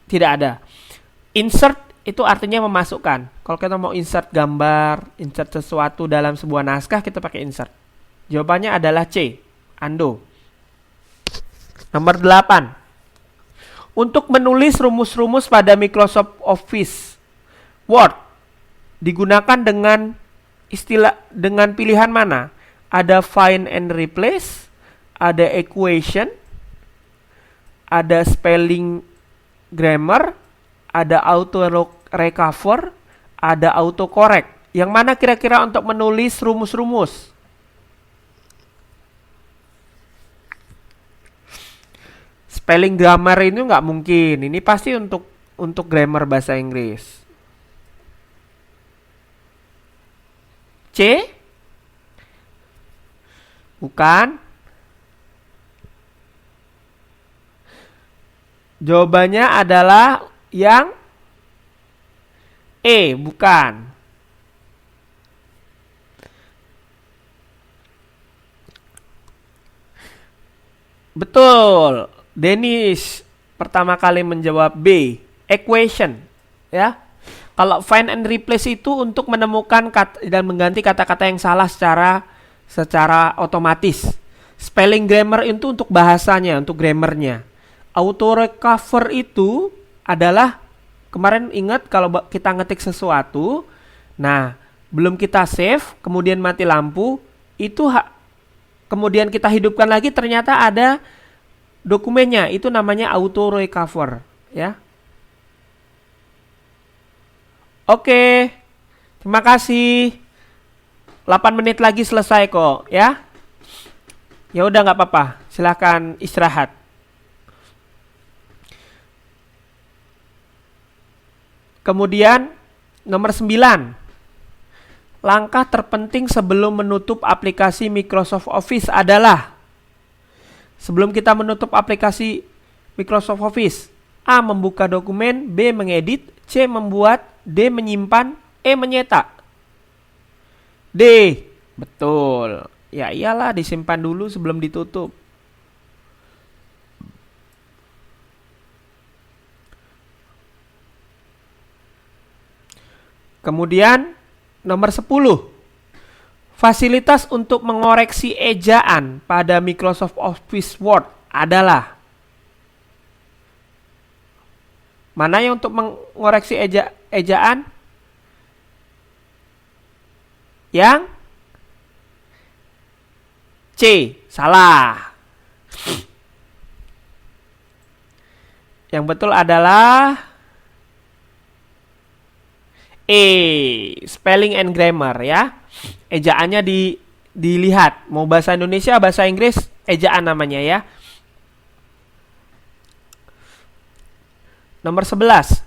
tidak ada. Insert itu artinya memasukkan. Kalau kita mau insert gambar, insert sesuatu dalam sebuah naskah, kita pakai insert. Jawabannya adalah C, undo. Nomor 8. Untuk menulis rumus-rumus pada Microsoft Office Word digunakan dengan pilihan mana? Ada find and replace, ada equation, ada spelling grammar, ada auto recover, ada auto correct. Yang mana kira-kira untuk menulis rumus-rumus? Spelling grammar ini nggak mungkin. Ini pasti untuk grammar bahasa Inggris. C? Bukan. Jawabannya adalah yang E, bukan. Betul. Dennis pertama kali menjawab B, equation, ya. Kalau find and replace itu untuk menemukan dan mengganti kata-kata yang salah secara otomatis. Spelling grammar itu untuk bahasanya, untuk grammarnya. Auto recover itu adalah, kemarin ingat kalau kita ngetik sesuatu, nah belum kita save, kemudian mati lampu, itu kemudian kita hidupkan lagi, ternyata ada dokumennya, itu namanya auto recover, ya. Oke, terima kasih. 8 menit lagi selesai kok, ya. Ya udah nggak apa-apa, silakan istirahat. Kemudian nomor 9. Langkah terpenting sebelum menutup aplikasi Microsoft Office adalah, sebelum kita menutup aplikasi Microsoft Office, A. Membuka dokumen, B. Mengedit, C. Membuat, D. Menyimpan, E. Menyetak. D. Betul. Ya iyalah, disimpan dulu sebelum ditutup. Kemudian nomor 10. Fasilitas untuk mengoreksi ejaan pada Microsoft Office Word adalah, mana yang untuk mengoreksi ejaan? Yang C, salah. Yang betul adalah E, spelling and grammar, ya. Ejaannya dilihat, mau bahasa Indonesia, bahasa Inggris, ejaan namanya, ya. Nomor 11.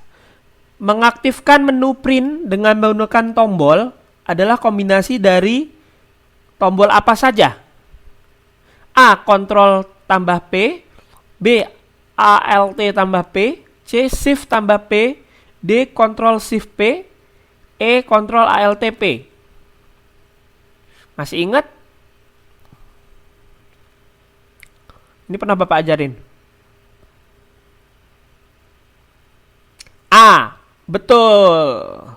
Mengaktifkan menu print dengan menggunakan tombol adalah kombinasi dari tombol apa saja? A. Ctrl tambah P, B. Alt tambah P, C. Shift tambah P, D. Ctrl Shift P, E. Ctrl Alt P. Masih ingat? Ini pernah Bapak ajarin. A. Betul.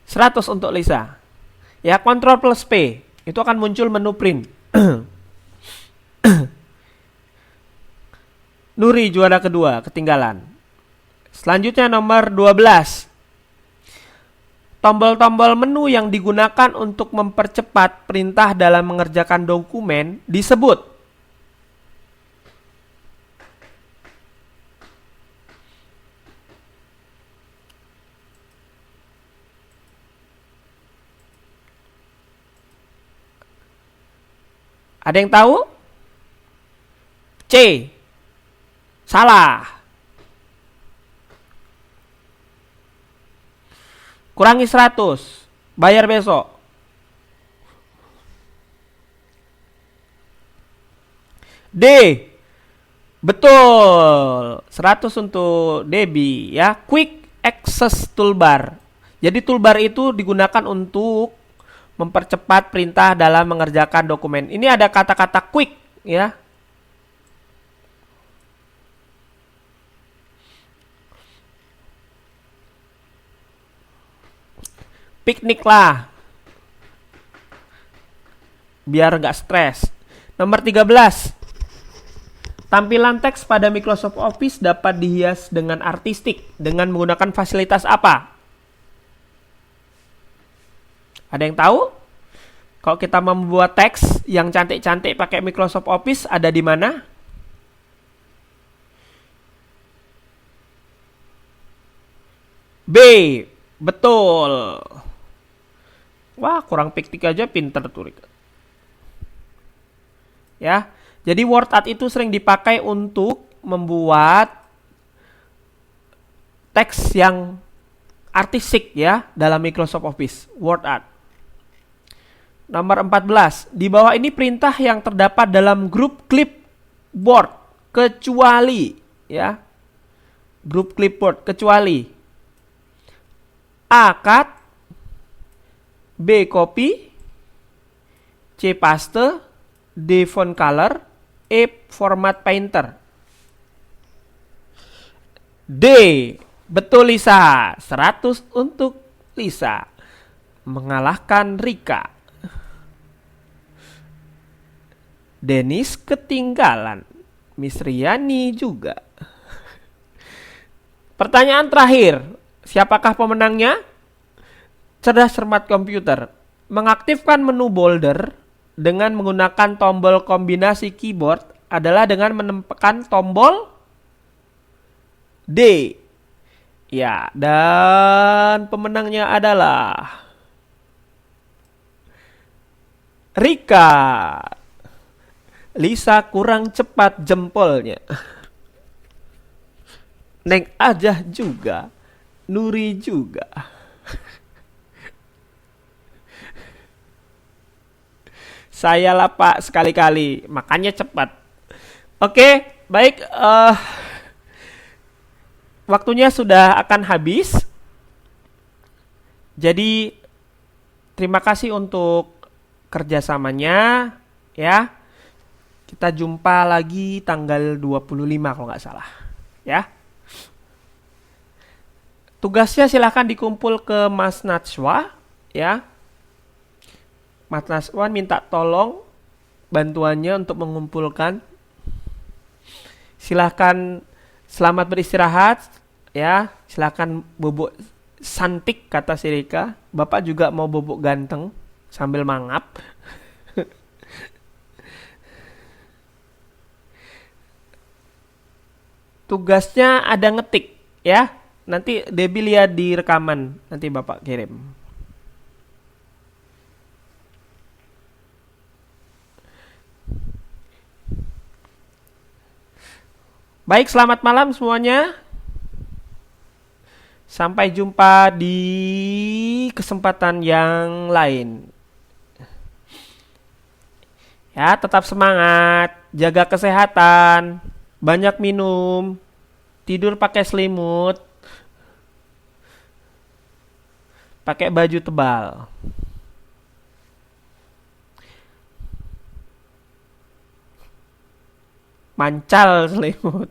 100 untuk Lisa. Ya, Ctrl plus P. Itu akan muncul menu print. Nuri juara kedua, ketinggalan. Selanjutnya nomor 12. Tombol-tombol menu yang digunakan untuk mempercepat perintah dalam mengerjakan dokumen disebut. Ada yang tahu? C. Salah. Kurangi 100. Bayar besok. D. Betul. 100 untuk Debbie, ya. Quick Access Toolbar. Jadi toolbar itu digunakan untuk mempercepat perintah dalam mengerjakan dokumen. Ini ada kata-kata quick, ya. Piknik lah, biar nggak stres. Nomor 13. Tampilan teks pada Microsoft Office dapat dihias dengan artistik dengan menggunakan fasilitas apa? Ada yang tahu? Kalau kita membuat teks yang cantik-cantik pakai Microsoft Office, ada di mana? B. Betul. Wah, kurang piknik aja pinter tuh, Rika. Ya. Jadi word art itu sering dipakai untuk membuat teks yang artistik ya dalam Microsoft Office. Word art. Nomor 14. Di bawah ini perintah yang terdapat dalam grup clipboard kecuali ya. Grup clipboard kecuali A. Cut, B. Copy, C. Paste, D. Font color, E. Format painter. D. Betul Lisa. 100 untuk Lisa. Mengalahkan Rika. Dennis ketinggalan. Miss Riani juga. Pertanyaan terakhir. Siapakah pemenangnya? Cerdas cermat komputer. Mengaktifkan menu boulder dengan menggunakan tombol kombinasi keyboard adalah dengan menekan tombol D. Ya, dan pemenangnya adalah Rika. Lisa kurang cepat jempolnya. Neng Ajah juga. Nuri juga. Saya lah Pak sekali-kali, makanya cepat. Oke, baik. Waktunya sudah akan habis. Jadi terima kasih untuk kerjasamanya, ya. Kita jumpa lagi tanggal 25 kalau nggak salah, ya. Tugasnya silahkan dikumpul ke Mas Najwa, ya. Mas Najwa minta tolong bantuannya untuk mengumpulkan. Silahkan selamat beristirahat, ya. Silahkan bobok santik kata si Rika. Bapak juga mau bobok ganteng sambil mangap. Tugasnya ada ngetik, ya. Nanti Debbie lihat di rekaman, nanti Bapak kirim. Baik, selamat malam semuanya. Sampai jumpa di kesempatan yang lain. Ya, tetap semangat, jaga kesehatan, banyak minum, tidur pakai selimut, pakai baju tebal. Mancal selimut.